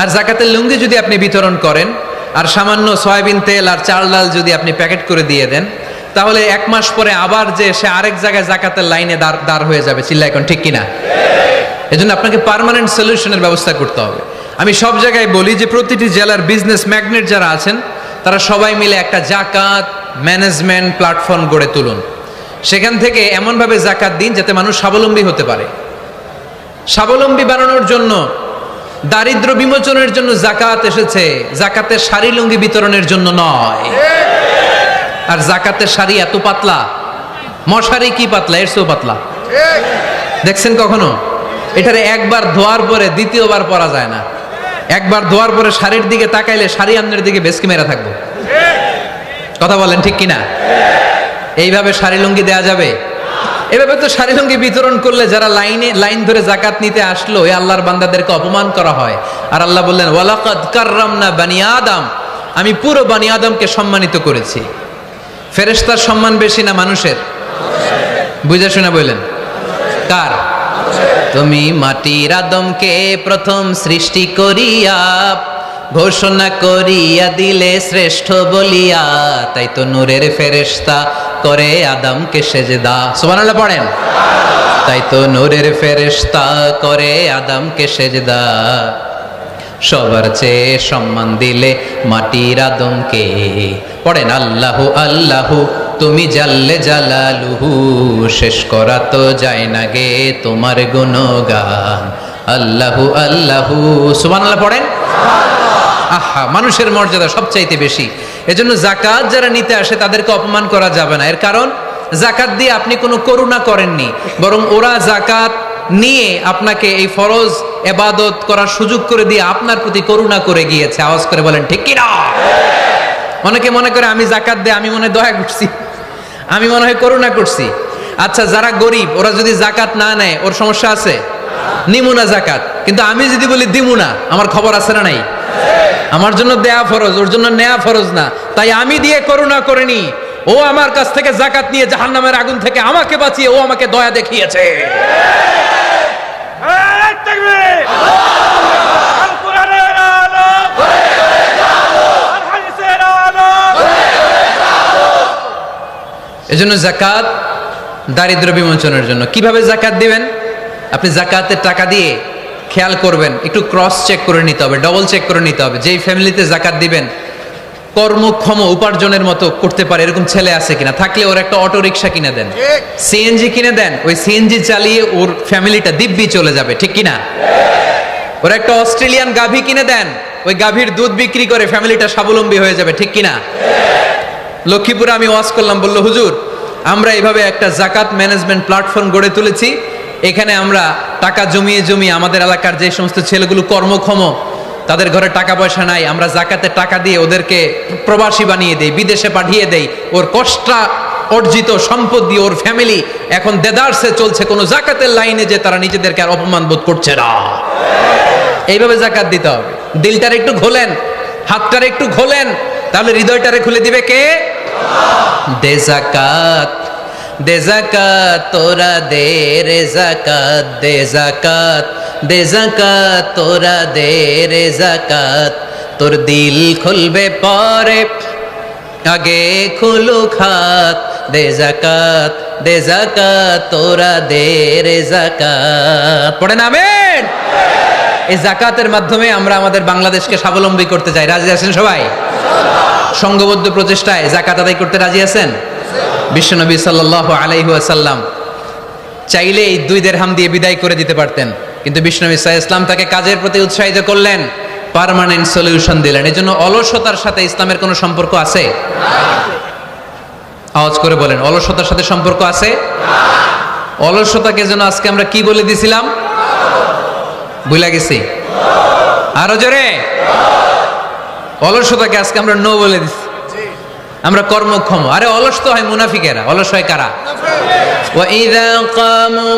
আর জাকাতের লুঙ্গি যদি আপনি বিতরণ করেন, আর সামান্য সয়াবিন তেল আর চাল ডাল যদি আপনি প্যাকেট করে দিয়ে দেন, তাহলে 1 মাস পরে আবার যে সে আরেক জায়গায় জাকাতের লাইনে দাঁড় হয়ে যাবে। চিল্লা এখন, ঠিক কিনা? এজন্য আপনাকে পার্মানেন্ট সলিউশনের ব্যবস্থা করতে হবে। আমি সব জায়গায় বলি যে প্রতিটি জেলার বিজনেস ম্যাগনেট যারা আছেন, তারা সবাই মিলে একটা জাকাত ম্যানেজমেন্ট প্ল্যাটফর্ম গড়ে তুলুন। সেখান থেকে এমনভাবে জাকাত দিন যাতে মানুষ স্বাবলম্বী হতে পারে। স্বাবলম্বী বানানোর জন্য, দারিদ্র বিমোচনের জন্য জাকাত এসেছে, জাকাতের শাড়ি লুঙ্গি বিতরণের জন্য নয়। আর জাকাতের শাড়ি এত পাতলা, মশারি কি পাতলা, এর চেয়েও পাতলা। দেখছেন কখনো? এটারে একবার ধোয়ার পরে দ্বিতীয়বার পরা যায় না। একবার ধোয়ার পরে শাড়ির দিকে তাকাইলে শাড়ি আমনের দিকে বেশকি মেরা থাকবো। কথা বলেন, ঠিক কিনা? এইভাবে শাড়ি লুঙ্গি দেয়া যাবে? এভাবে তো শাড়ি লুঙ্গি বিতরণ করলে যারা লাইন ধরে জাকাত নিতে আসলো, এই আল্লাহর বান্দাদেরকে অপমান করা হয়। আর আল্লাহ বললেন, ওয়ালাকাদ কাররামনা বানি আদম, আমি পুরো বানি আদমকে সম্মানিত করেছি। ফেরেশতার সম্মান বেশি না মানুষের? বুঝে শুনে বললেন, কার? তুমি মাটির আদমকে প্রথম সৃষ্টি করিয়া ঘোষণা করিয়া দিলে শ্রেষ্ঠ বলিয়া, তাই তো নূরের ফেরেশতা করে আদমকে সেজদা। সুবহানাল্লাহ পড়েন। তাই তো নূরের ফেরেশতা করে আদমকে সেজদা, সবার চেয়ে সম্মান দিলে মাটির আদমকে। পড়েন, আল্লাহু আল্লাহু তুমি জাল্লে জালালুহু, শেষ করা তো যায় না গে তোমার গুণগান। আল্লাহু আল্লাহু, সুবহানাল্লাহ পড়েন। আহা, মানুষের মর্যাদা সবচাইতে বেশি। এজন্য জাকাত যারা নিতে আসে তাদেরকে অপমান করা যাবে না। এর কারণ, জাকাত দিয়ে আপনি কোনো করুণা করেননি, বরং ওরা জাকাত নিয়ে আপনাকে এই ফরজ ইবাদত করার সুযোগ করে দিয়ে আপনার প্রতি করুণা করে গিয়েছে। আওয়াজ করে বলেন, ঠিক কি না? অনেকে মনে করে আমি জাকাত দিয়ে আমি মনে হয় দয়া করছি, আমি মনে হয় করুণা করছি। আচ্ছা, যারা গরিব ওরা যদি জাকাত না নেয় ওর সমস্যা আছে? নিমুনা জাকাত। কিন্তু আমি যদি বলি দিমুনা, আমার খবর আছে না নাই? আমার জন্য দেয়া ফরজ, ওর জন্য নেয়া ফরজ না। তাই আমি দিয়ে করুণা করিনি, ও আমার কাছ থেকে জাকাত নিয়ে জাহান্নামের আগুন থেকে আমাকে বাঁচিয়ে ও আমাকে দয়া দেখিয়েছে। এজন্য জাকাত দারিদ্র বিমোচনের জন্য। কিভাবে জাকাত দিবেন? আপনি জাকাতের টাকা দিয়ে খেয়াল করবেন, একটু ক্রস চেক করে নিতে হবে, ডবল চেক করে নিতে হবে। যেই ফ্যামিলিতে জাকাত দিবেন কর্মক্ষম উপার্জনের মতো করতে পারে এরকম ছেলে আছে কিনা। থাকলে ওর একটা অটো রিক্সা কিনে দেন, সিএনজি কিনে দেন, ওই সিএনজি চালিয়ে ওর ফ্যামিলিটা দিব্যি চলে যাবে, ঠিক কিনা? ওর একটা অস্ট্রেলিয়ান গাভী কিনে দেন, ওই গাভীর দুধ বিক্রি করে ফ্যামিলিটা স্বাবলম্বী হয়ে যাবে, ঠিক কিনা? লক্ষ্মীপুরে আমি ওয়াজ করলাম, বলল হুজুর আমরা এইভাবে একটা জাকাত ম্যানেজমেন্ট প্ল্যাটফর্ম গড়ে তুলেছি, এখানে আমরা টাকা জমিয়ে জমিয়ে আমাদের এলাকার যে সমস্ত ছেলেগুলো কর্মক্ষম, তাদের ঘরে টাকা পয়সা নাই, আমরা জাকাতের টাকা দিয়ে ওদেরকে প্রবাসী বানিয়ে দেই, বিদেশে পাঠিয়ে দেই। ওর কষ্ট অর্জিত সম্পদ দিয়ে ওর ফ্যামিলি এখন দেদারসে চলছে, কোনো জাকাতের লাইনে যে তারা নিজেদেরকে আর অপমান বোধ করছে না। এইভাবে জাকাত দিতে হবে। দিলটার একটু খোলেন, হাতটার একটু খোলেন, তাহলে হৃদয়টারে খুলে দিবে কে? দে জাকাত, দে জাকাত তোরা দে রে জাকাত, দে জাকাত, দে জাকাত তোরা দে রে জাকাত। তোর দিল খুলবে পরে, আগে খুলুক হাত। দে জাকাত, দে জাকাত তোরা দে রে জাকাত। পড়েন আমিন। এই জাকাতের মাধ্যমে আমরা আমাদের বাংলাদেশকে স্বাবলম্বী করতে চাই। রাজি আছেন সবাই? সংঘবদ্ধ প্রচেষ্টায় জাকাত আদায় করতে রাজি আছেন? বিশ্বনবী সাল্লাল্লাহু আলাইহি ওয়াসাল্লাম চাইলে এই 2 দিরহাম দিয়ে বিদায় করে দিতে পারতেন, কিন্তু বিশ্বনবী সাল্লাল্লাহু আলাইহি ওয়াসাল্লাম তাকে কাজের প্রতি উৎসাহিত করলেন, পার্মানেন্ট সলিউশন দিলেন। এজন্য অলসতার সাথে ইসলামের কোনো সম্পর্ক আছে? আওয়াজ করে বলেন, অলসতার সাথে সম্পর্ক আছে? অলসতাকে যেন আজকে আমরা কি বলে দিছিলাম? ভুলে গেছি? আরো জোরে। অলসতাকে আজকে আমরা নো বলে দিছি। আমরা কর্মক্ষম। আরে অলস তো হয় মুনাফিকেরা, অলস হয় কারা? وَإِذَا قَامُوا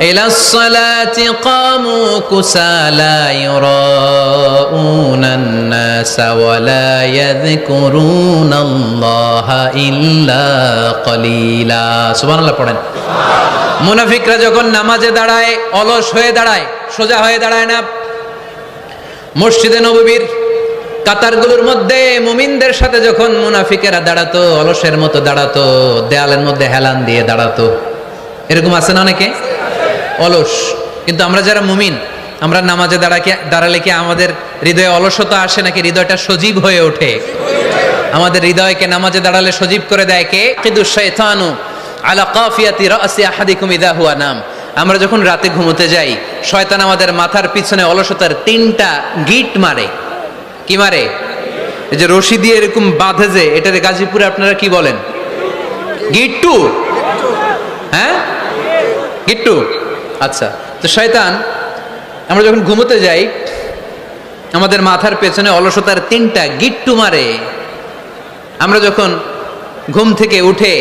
إِلَى الصَّلَاةِ قَامُوا كُسَالَى يُرَاءُونَ النَّاسَ وَلَا يَذْكُرُونَ اللَّهَ إِلَّا قَلِيلًا। সুবহানাল্লাহ পড়েন। মুনাফিকরা যখন নামাজে দাঁড়ায় অলস হয়ে দাঁড়ায়, সোজা হয়ে দাঁড়ায় না। মসজিদে নববীর কাতারগুলোর মধ্যে মুমিনদের সাথে যখন মুনাফিকেরা দাঁড়াতো, অলসের মতো দাঁড়াতো, দেয়ালের মধ্যে হেলান দিয়ে দাঁড়াতো। এরকম আছে না অনেকে অলস। কিন্তু আমরা যারা মুমিন, আমরা নামাজে দাঁড়ালে কি আমাদের হৃদয়ে অলসতা আসে নাকি হৃদয়টা সজীব হয়ে ওঠে? আমাদের হৃদয়কে নামাজে দাঁড়ালে সজীব করে দেয় কে? কিদুশ শাইতানু আলা কাফিয়াতি রাসি আহাদিকুম ইযা হুয়া নাম। আমরা যখন রাতে ঘুমোতে যাই, শয়তান আমাদের মাথার পিছনে অলসতার 3টা গিট মারে। কি মারে? এই যে রশি দিয়ে এরকম বাঁধে, যে এটাতে গাজীপুরে আপনারা কি বলেন? গিট্টু। হ্যাঁ, গিট্টু। আচ্ছা, তো শয়তান আমরা যখন ঘুমোতে যাই আমাদের মাথার পেছনে অলসতার 3টা গিট্টু মারে। আমরা যখন ঘুম থেকে উঠে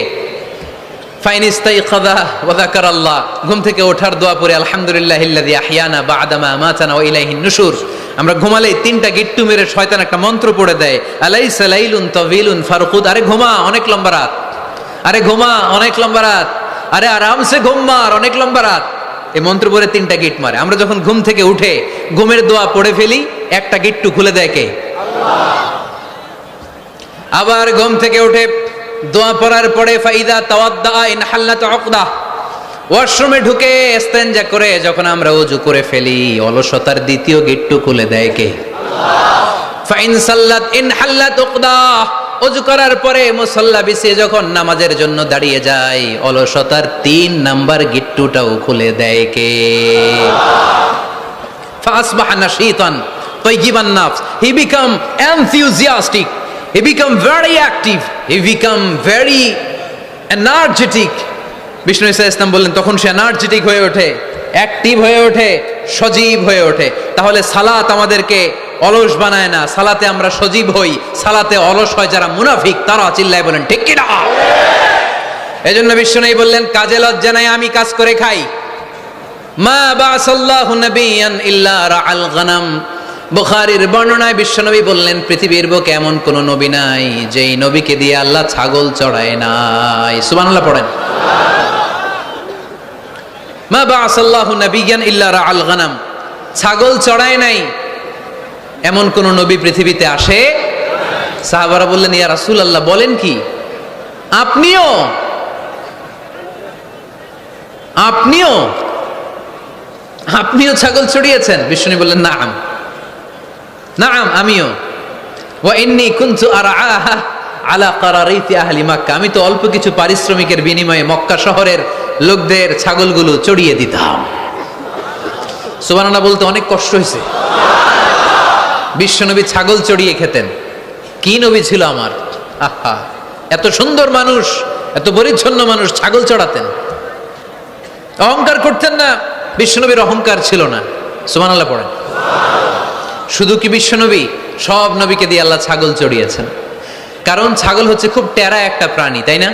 ফাইনিস্তাইকাযা ওয়া যাকারাল্লাহ, ঘুম থেকে ওঠার দোয়া পড়ে আলহামদুলিল্লাহিল্লাযী আহইয়ানা বা'দা মা আমাতানা ওয়া ইলাইহিন নুশুর, আমরা ঘুমালেই 3টা গিট্টু মেরে শয়তান একটা মন্ত্র পড়ে দেয়, আলাইসা লাইলুন তাওয়িলুন ফারকুদ। আরে ঘুমা, অনেক লম্বা রাত। আরে ঘুমা, অনেক লম্বা রাত। আরে আরামসে ঘুম মার, অনেক লম্বা রাত। এই মন্ত্র পড়ে 3টা গিট মারে। আমরা যখন ঘুম থেকে উঠে ঘুমের দোয়া পড়ে ফেলি, একটা গিট্টু খুলে দেয় কে? আল্লাহ। আবার ঘুম থেকে উঠে দোয়া পড়ার পরে ফাইদা তাওয়াদ্দা ইনহাল্লাত উকদা, ওয়াশরুমে ঢুকে ইস্তেনজা করে যখন আমরা ওযু করে ফেলি, অলসতার 2য় গিট্টু খুলে দেয় কে? আল্লাহ। ফাইন সাল্লাত ইনহাল্লাত উকদা, ওযু করার পরে মুসাল্লা বিছিয়ে যখন নামাজের জন্য দাঁড়িয়ে যায়, অলসতার 3 নাম্বার গিট্টুটাও খুলে দেয় কে? ফাসবাহা নাশীতান তাইয়িবান নাফস, he become enthusiastic, he become very active, he become very energetic। বিষ্ণু ঈসা ইসলাম বললেন তখন সে এনার্জেটিক হয়ে ওঠে, অ্যাক্টিভ হয়ে ওঠে, সজীব হয়ে ওঠে। তাহলে সালাত আমাদেরকে অলস বানায় না, সালাতে আমরা সজীব হই। সালাতে অলস হয় যারা মুনাফিক, তারা চিল্লায় বলেন ঠিক কি না? এজন্য বিষ্ণু বললেন কাজে লজ্জা নাই, আমি কাজ করে খাই। মা বাসাল্লাহু নাবিয়ান ইল্লা রাআল গনাম। বুখারীর বর্ণনায় বিশ্বনবী বললেন পৃথিবীর বুকে এমন কোন নবী নাই যেই নবীকে দিয়ে আল্লাহ ছাগল চড়ায় নাই। সুবহানাল্লাহ পড়েন। মা বাসাল্লাহু নাবিয়ান ইল্লা রাআল গনাম, ছাগল চড়ায় নাই এমন কোন নবী পৃথিবীতে আসে? সাহাবারা বললেন ইয়া রাসূলুল্লাহ, বলেন কি আপনিও আপনিও আপনিও ছাগল চড়িয়েছেন? বিষ্ণু বললেন নাআম, নাআম আমিও। ওয়া ইন্নী কুনতু আরআহা আলা কারারিতি আহলি মক্কা, আমি তো অল্প কিছু পারিশ্রমিকের বিনিময়ে মক্কা শহরের লোকদের ছাগলগুলো চড়িয়ে দিতাম। সুবহানাল্লাহ বলতে অনেক কষ্ট হয়েছে। বিশ্বনবী ছাগল চড়িয়ে খেতেন। কি নবী ছিল আমার! আহা, এত সুন্দর মানুষ, এত পরিচ্ছন্ন মানুষ, ছাগল চড়াতেন। অহংকার করতেন না, বিশ্বনবীর অহংকার ছিল না। সুবহানাল্লাহ পড়েন। শুধু কি বিশ্বনবী, সব নবীকে দিয়ে আল্লাহ ছাগল চড়িয়েছেন। কারণ ছাগল হচ্ছে খুব টেরা একটা প্রাণী, তাই না?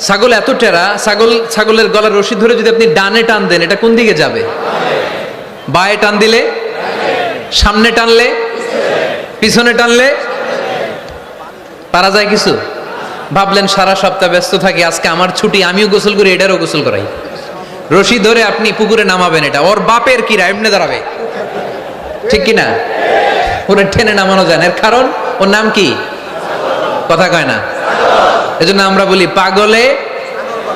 ছাগল এত টেরা, ছাগলের গলার রশি ধরে যদি আপনি ডানে টান দেন, এটা কোন দিকে যাবে? বায়ে টান দিলে, সামনে টানলে, পিছনে টানলে পারা যায় কিছু? ভাবলেন সারা সপ্তাহ ব্যস্ত থাকি, আজকে আমার ছুটি, আমিও গোসল করি, এটারও গোসল করাই। রশি ধরে আপনি পুকুরে নামাবেন, এটা ওর বাপের কিরা এমনি দাঁড়াবে, ঠিক কিনা? ওরা টেনে নামানো যায় না। এর কারণ ওর নাম কি? কথা কয় না। এজন্য আমরা বলি পাগলে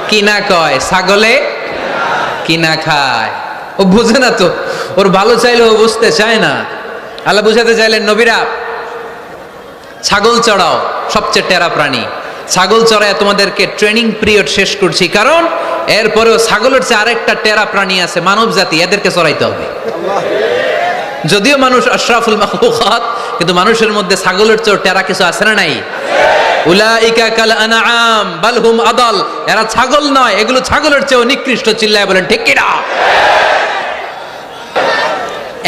কিনা কয়, ছাগলে কিনা খায়। ও বুঝে না তো, ওর ভালো চাইলে ও বুঝতে চায় না। আল্লাহ বুঝাতে চাইলেন নবীরা ছাগল চড়াও, সবচেয়ে টেরা প্রাণী। ছাগল চড়ায় তোমাদেরকে ট্রেনিং পিরিয়ড শেষ করছি, কারণ এরপরেও ছাগলের চেয়ে আরেকটা টেরা প্রাণী আছে, মানব জাতি, এদেরকে চড়াইতে হবে। যদিও মানুষ আশরাফুল মাখলুকাত, কিন্তু মানুষের মধ্যে ছাগলের চেয়ে টেরা কিছু আছে না নাই? উলাইকা কাল আনআম বাল হুম আদাল, এরা ছাগল নয়, এগুলো ছাগলের চেয়েও নিকৃষ্ট। চিল্লায় বলেন ঠিক কি না?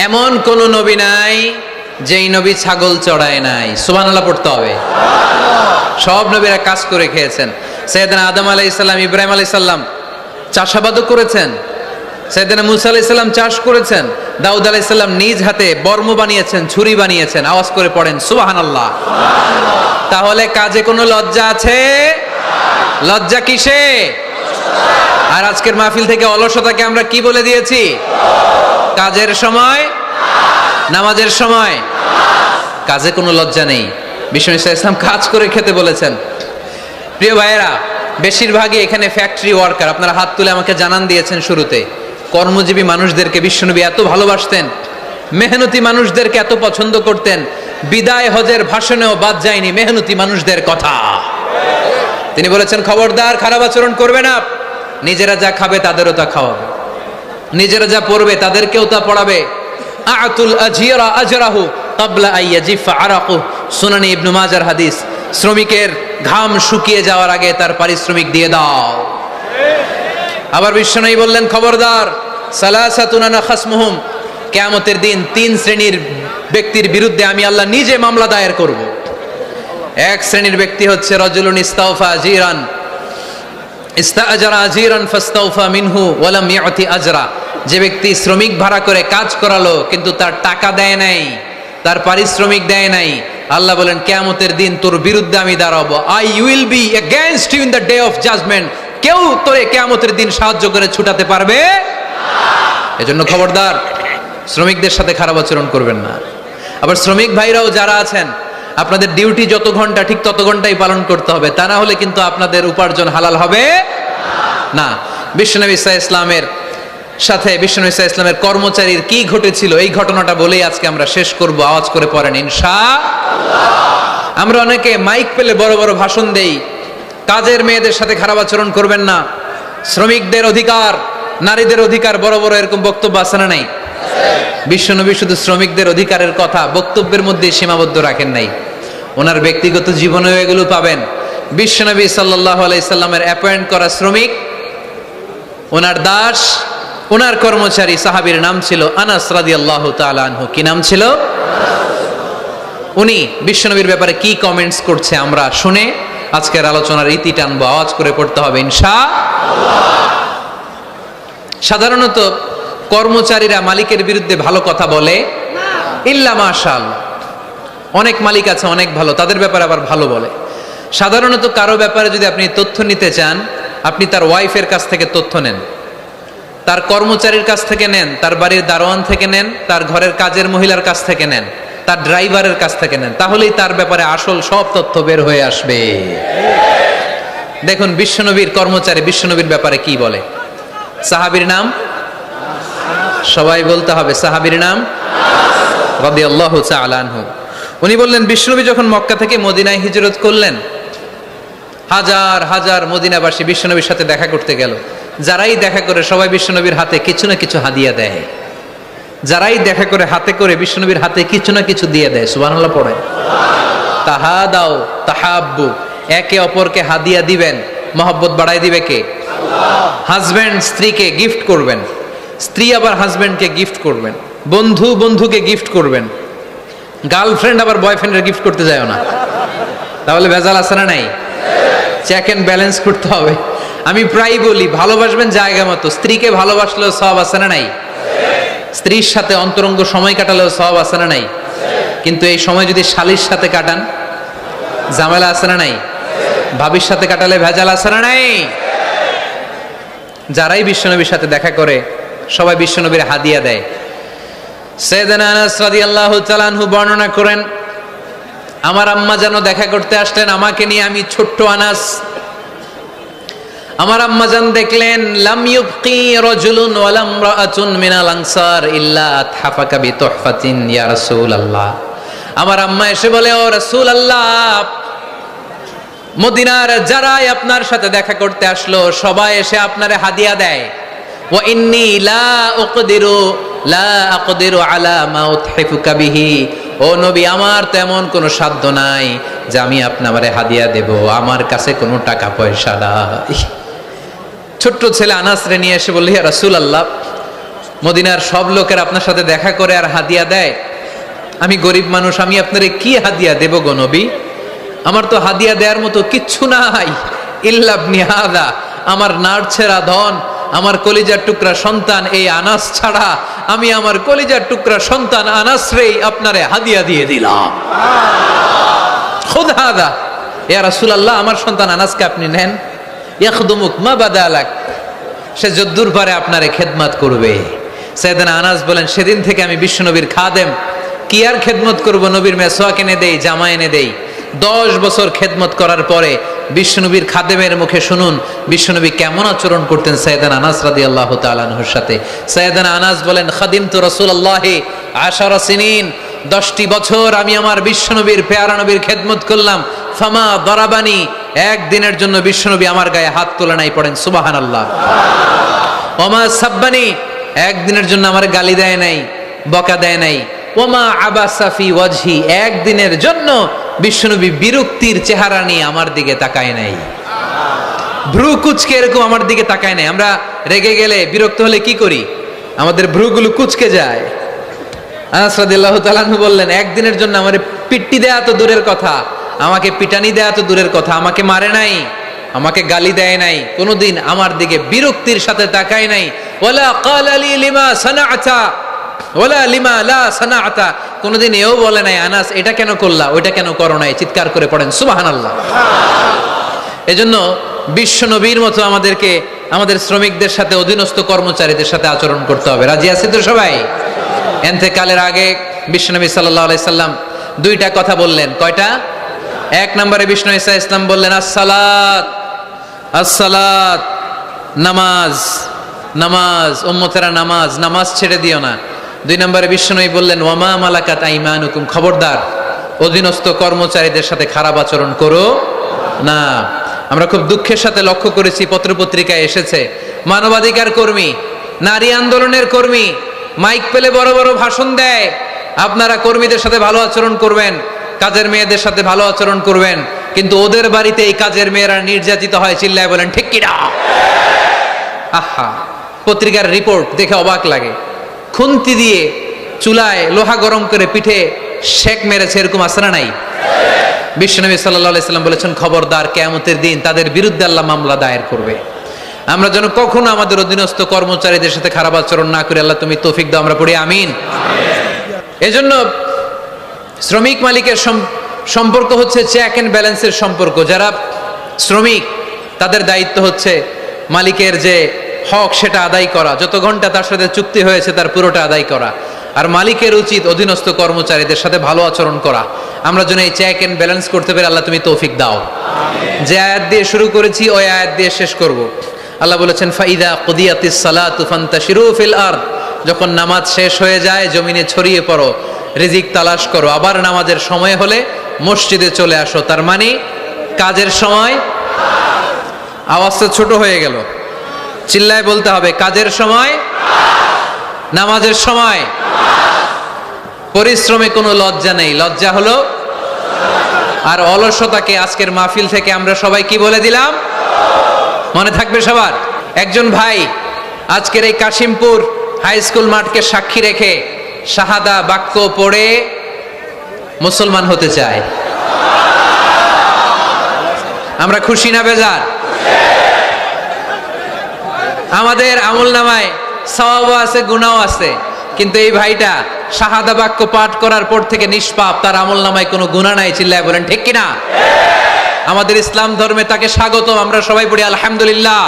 এমন কোন নবী নাই যেই নবী ছাগল চড়ায় নাই। সুবহানাল্লাহ পড়তে হবে। সব নবীরা কাজ করে খেয়েছেন। সাইয়েদনা আদম আলাইহিস সালাম, ইব্রাহিম আলাইহিস সালাম চাষাবাদও করেছেন। সাইয়েদনা মুসা আলাইহিস সালাম চাষ করেছেন। দাউদ আলাইহিস সালাম নিজ হাতে বর্ম বানিয়েছেন, ছুরি বানিয়েছেন। আওয়াজ করে পড়েন সুবহানাল্লাহ। তাহলে কাজে কোনো লজ্জা আছে? লজ্জা কিসে? আর আজকের মাহফিল থেকে অলসতাকে আমরা কি বলে দিয়েছি? কাজের সময়, নামাজের সময় কাজে কোনো লজ্জা নেই। বিষ্ণু ইসলাম কাজ করে খেতে বলেছেন। প্রিয় ভাইয়েরা, বেশিরভাগই এখানে ফ্যাক্টরি ওয়ার্কার। আপনারা হাত তুলে আমাকে জানান দিয়েছেন শুরুতে। কর্মজীবী মানুষদেরকে বিশ্বনবী এত ভালোবাসতেন, মেহনতি মানুষদেরকে এত পছন্দ করতেন। বিদায় হজের ভাষণেও বাদ যায়নি মেহনতি মানুষদের কথা। তিনি বলেছেন, খবরদার খারাপ আচরণ করবে না। নিজেরা যা খাবে তাদেরও তা খাওয়াবে, নিজেরা যা পড়বে তাদেরকেও তা পড়াবে। আতুল আজিরা আজরাহু ক্বাবলা আইয়াজিফা আরাকু, সুনানি ইবনে মাজার হাদিস। শ্রমিকের ঘাম শুকিয়ে যাওয়ার আগে তার পারিশ্রমিক দিয়ে দাও। আবার বিশ্বনবী বললেন, খবরদার সালাসাতুন আনা খাসমুহুম, কিয়ামতের দিন 3 শ্রেণীর ব্যক্তির বিরুদ্ধে আমি আল্লাহ নিজে মামলা দায়ের করব। এক শ্রেণীর ব্যক্তি হচ্ছে রাজুলুন ইস্তাওফা আজিরান, ইস্তাআজারা আজিরান ফাস্তাওফা মিনহু ওয়া লাম ইয়াতি আজরা। যে ব্যক্তি শ্রমিক ভাড়া করে কাজ করালো কিন্তু তার টাকা দেয় নাই, তার পারিশ্রমিক দেয় নাই, আল্লাহ বলেন কিয়ামতের দিন তোর বিরুদ্ধে আমি দাঁড়াবো। I will be against you in the day of judgement. কেউ তোরে কিয়ামতের দিন সাহায্য করে ছুটাতে পারবে না। এজন্য খবরদার, শ্রমিকদের সাথে খারাপ আচরণ করবেন না। আবার শ্রমিক ভাইরাও যারা আছেন, আপনাদের ডিউটি যত ঘন্টা ঠিক তত ঘন্টাই পালন করতে হবে, তা না হলে কিন্তু আপনাদের উপার্জন হালাল হবে না। বিশ্বনবী ইসলামের সাথে বিশ্বনবী ইসলামের কর্মচারীর কি ঘটেছিল এই ঘটনাটা বলেই আজকে আমরা শেষ করব। আওয়াজ করে পড়েন ইনশাআল্লাহ। আমরা অনেকে মাইক পেলে বড় বড় ভাষণ দেই, কাজের মেয়েদের সাথে খারাপ আচরণ করবেন না, শ্রমিকদের অধিকার, নারীদের অধিকার, বড় বড় এরকম বক্তব্য আছে না নাই? বিশ্বনবী শুধু শ্রমিকদের অধিকারের কথা বক্তব্যের মধ্যে সীমাবদ্ধ রাখেন নাই, ওনার ব্যক্তিগত জীবনেও এগুলো পাবেন। বিশ্বনবী সাল্লাল্লাহু আলাইহি সাল্লামের অ্যাপয়েন্ট করা শ্রমিক, ওনার দাস, ওনার কর্মচারী সাহাবীর নাম ছিল আনাস রাদিয়াল্লাহু তাআলা আনহু। কি নাম ছিল? উনি বিশ্বনবীর ব্যাপারে কি কমেন্টস করছে আমরা শুনে আজকের আলোচনার ইতি টানবো। আওয়াজ করে পড়তে হবে ইনশাআল্লাহ। সাধারণত কর্মচারীরা মালিকের বিরুদ্ধে ভালো কথা বলে ইল্লা মাশাআল্লাহ। অনেক মালিক আছে অনেক ভালো, তাদের ব্যাপারে আবার ভালো বলে। সাধারণত কারো ব্যাপারে যদি আপনি তথ্য নিতে চান, আপনি তার ওয়াইফের কাছ থেকে তথ্য নেন, তার কর্মচারীর কাছ থেকে নেন, তার বাড়ির দারোয়ান থেকে নেন, তার ঘরের কাজের মহিলার কাছ থেকে নেন, তার ড্রাইভারের কাছ থেকে নেন, তাহলেই তার ব্যাপারে আসল সব তথ্য বের হয়ে আসবে। দেখুন বিশ্বনবীর কর্মচারী বিশ্বনবীর ব্যাপারে কি বলে। সাহাবীর নাম সবাই বলতে হবে, সাহাবীর নাম রাদিয়াল্লাহু তাআলা আনহু। উনি বললেন, বিশ্বনবী যখন মক্কা থেকে মদিনায় হিজরত করলেন, হাজার হাজার মদিনাবাসী বিশ্বনবীর সাথে দেখা করতে গেল। যারাই দেখা করে সবাই বিশ্বনবীর হাতে কিছু না কিছু হাদিয়া দেয়। যারাই দেখা করে হাতে করে বিশ্বনবীর হাতে কিছু না কিছু দিয়ে দেয়। সুবহানাল্লাহ পড়ে। তাহাদাও তাহাব্বু, একে অপরকে হাদিয়া দিবেন, মহব্বত বাড়াই দিবে কে? হাজবেন্ড স্ত্রীকে গিফট করবেন, স্ত্রী আবার হাজবেন্ডকে গিফট করবেন, বন্ধু বন্ধুকে গিফট করবেন, গার্লফ্রেন্ড আবার বয়ফ্রেন্ডের গিফট করতে যায় না। তাহলে ভেজাল আছে না নাই? চেক এন্ড ব্যালেন্স করতে হবে। আমি প্রায় বলি, ভালোবাসবেন জায়গা মতো। স্ত্রীকে ভালোবাসলেও সওয়াব আছে না নাই? স্ত্রীর সাথে অন্তরঙ্গ সময় কাটালেও সওয়াব আছে না নাই? কিন্তু এই সময় যদি শালীর সাথে কাটান, ঝামেলা আছে না নাই? ভাবির সাথে কাটালে ভেজাল আছে না নাই? যারাই বিশ্বনবীর সাথে দেখা করে সবাই বিশ্বনবীর হাদিয়া দেয়। সাইয়েদনা আনাস রাদিয়াল্লাহু তাআলা আনহু বর্ণনা করেন, আমার আম্মা যেন দেখা করতে আসলেন আমাকে নিয়ে। আমি ছোট্ট আনাস, আমার আম্মা জান দেখলেন, লাম ইউবকি রাজুলুন ওয়া লাম রাআতুন মিনাল আনসার ইল্লা আতহাফাকা বিতুহফাতিন ইয়া রাসূলুল্লাহ। আমার আম্মা এসে বলে, ও রাসূলুল্লাহ, মদিনার যারাই আপনার সাথে দেখা করতে আসলো সবাই এসে আপনারে হাদিয়া দেয়। ওয়া ইন্নী লা আকদিরু আলা মা উতহিফুকা বিহি। ও নবী, আমার তেমন কোনো সাধ্য নাই যে আমি আপনারে হাদিয়া দেব, আমার কাছে কোনো টাকা পয়সা নাই। ছোট্ট ছেলে আনাসরে নিয়ে এসে বলল, ইয়া রাসূলুল্লাহ, মদিনার সব লোকের আপনার সাথে দেখা করে আর হাদিয়া দেয়, আমি গরিব মানুষ, আমি আপনারে কি হাদিয়া দেব গো নবী? আমার তো হাদিয়া দেওয়ার মতো কিচ্ছু নাই, ইল্লা ইবনি হাদা, আমার নাড়ছেরা ধন, আমার কলিজার টুকরা সন্তান এই আনাস ছাড়া আমি আমার কলিজার টুকরা সন্তান আনাস রেই আপনারে হাদিয়া দিয়ে দিলাম। খুদ হাদা ইয়া রাসূলুল্লাহ, আমার সন্তান আনাসকে আপনি নেন। ইয়াখদুমুক মা বাদালাক, সে যদ্দুর পারে আপনারে খেদমত করবে। সাইয়েদনা আনাস বলেন, সেদিন থেকে আমি বিশ্বনবীর খাদেম, কি আর খেদমত করব, নবীর মেসওয়াক এনে দেই, জামা এনে দেই। 10 বছর খেদমত করার পরে বিশ্বনবীর খাদেমের মুখে শুনুন বিশ্বনবী কেমন আচরণ করতেন সাইয়েদনা আনাস রাদিয়াল্লাহু তাআলা আনহুর সাথে। সাইয়েদনা আনাস বলেন, খাদিমতু রাসূলুল্লাহি 10 সিনিন, 10টি বছর আমি আমার বিশ্বনবীর পেয়ারা নবীর খেদমত করলাম। ফামা দরাবানি, একদিনের জন্য বিশ্বনবী আমার গায়ে হাত তোলে নাই, পড়েন সুবহানাল্লাহ। ওমা সাব্বানি, একদিনের জন্য আমার গালি দেয় নাই, বকা দেয় নাই। ওমা আবাসা ফি ওয়াজহি, একদিনের জন্য বিশ্বনবী বিরক্তির চেহারা নিয়ে আমার দিকে তাকায় নাই, ভ্রু কুচকে এরকম আমার দিকে তাকায় নাই। আমরা রেগে গেলে, বিরক্ত হলে কি করি? আমাদের ভ্রুগুলো কুচকে যায়। আনাস রাদিয়াল্লাহু তাআলা আনহু বললেন, একদিনের জন্য আমার পিট্টি দেয়া তো দূরের কথা, আমাকে পিটানি দেয়া তো দূরের কথা, আমাকে মারে নাই, আমাকে গালি দেয় নাই, কোনোদিন আমার দিকে বিরক্তির সাথে তাকায় নাই। ওয়ালা ক্বালা লি লিমা সানাআতা ওয়ালা লিমা লা সানাআতা, কোনোদিন এও বলে নাই আনাস এটা কেন করলা, ওইটা কেন করো নাই। চিৎকার করে পড়েন সুবহানাল্লাহ। এজন্য বিশ্ব নবীর মতো আমাদেরকে আমাদের শ্রমিকদের সাথে, অধীনস্থ কর্মচারীদের সাথে আচরণ করতে হবে। রাজি আছি তো সবাই? এন্তেকালের আগে বিশ্বনবী সাল্লাল্লাহু আলাইহি সাল্লাম 2টা কথা বললেন। কয়টা? 1 নম্বরে বিষ্ণু ঈসা ইসলাম বললেন, আসসালাত আসসালাত, নামাজ নামাজ, উম্মতেরা নামাজ, নামাজ ছেড়ে দিও না। 2 নম্বরে বিষ্ণু বললেন, ওয়ামা মালাকাত আইমানুকুম, খবরদার অধীনস্থ কর্মচারীদের সাথে খারাপ আচরণ করো না। আমরা খুব দুঃখের সাথে লক্ষ্য করেছি, পত্রপত্রিকায় এসেছে, মানবাধিকার কর্মী, নারী আন্দোলনের কর্মী মাইক পেলে বড় বড় ভাষণ দেয়, আপনারা কর্মীদের সাথে ভালো আচরণ করবেন, কাজের মেয়েদের সাথে ভালো আচরণ করবেন, কিন্তু ওদের বাড়িতে এই কাজের মেয়েরা নির্যাতিত হয়, চিল্লায় বলেন ঠিক কিনা? আহা, পত্রিকার রিপোর্ট দেখে অবাক লাগে। খুন্তি দিয়ে চুলায় লোহা গরম করে পিঠে শেক মেরেছে, এরকম আছে না নাই? বিশ্বনবী সাল্লাল্লাহু আলাইহি সাল্লাম বলেছেন, খবরদার কিয়ামতের দিন তাদের বিরুদ্ধে আল্লাহ মামলা দায়ের করবে। আমরা যেন কখনো আমাদের অধীনস্থ কর্মচারীদের সাথে খারাপ আচরণ না করি। আল্লাহ তুমি তৌফিক দাও, আমরা পড়ি আমিন। এজন্য শ্রমিক মালিকের সম্পর্ক হচ্ছে চেক এন্ড ব্যালেন্সের সম্পর্ক। যারা শ্রমিক তাদের দায়িত্ব হচ্ছে মালিকের যে হক সেটা আদায় করা, যত ঘন্টা তার সাথে চুক্তি হয়েছে তার পুরোটা আদায় করা। আর মালিকের উচিত অধীনস্থ কর্মচারীদের সাথে ভালো আচরণ করা। আমরা যেন এই চেক এন্ড ব্যালেন্স করতে পারি, আল্লাহ তুমি তৌফিক দাও। যে আয়াত দিয়ে শুরু করেছি ওই আয়াত দিয়ে শেষ করব। আল্লাহ বলেছেন, ফাইদা কুদিয়াতিস সালাতু ফান্তাশিরু ফিল আরদ, যখন নামাজ শেষ হয়ে যায় জমিনে ছড়িয়ে পড়ো, রিজিক তালাশ করো। আবার নামাজের সময় হলে মসজিদে চলে আসো। তার মানে কাজের সময়, আওয়াজটা ছোট হয়ে গেল, চিল্লায় বলতে হবে, কাজের সময়, নামাজের সময়। পরিশ্রমে কোনো লজ্জা নেই, লজ্জা হলো আর অলসতাকে আজকের মাহফিল থেকে আমরা সবাই কি বলে দিলাম, মনে থাকবে সবার। একজন ভাই আজকের এই কাশিমপুর হাই স্কুল মাঠকে সাক্ষী রেখে শাহাদা বাক্য পড়ে মুসলমান হতে চায়। আমরা খুশি না বেজার? আমাদের আমলনামায় সওয়াবও আছে, গুনাহও আছে, কিন্তু এই ভাইটা শাহাদা বাক্য পাঠ করার পর থেকে নিষ্পাপ, তার আমলনামায় কোনো গুনাহ নাই। চিল্লায় বলেন ঠিক কিনা? আমাদের ইসলাম ধর্মে তাকে স্বাগত। আমরা সবাই পড়ি আলহামদুলিল্লাহ।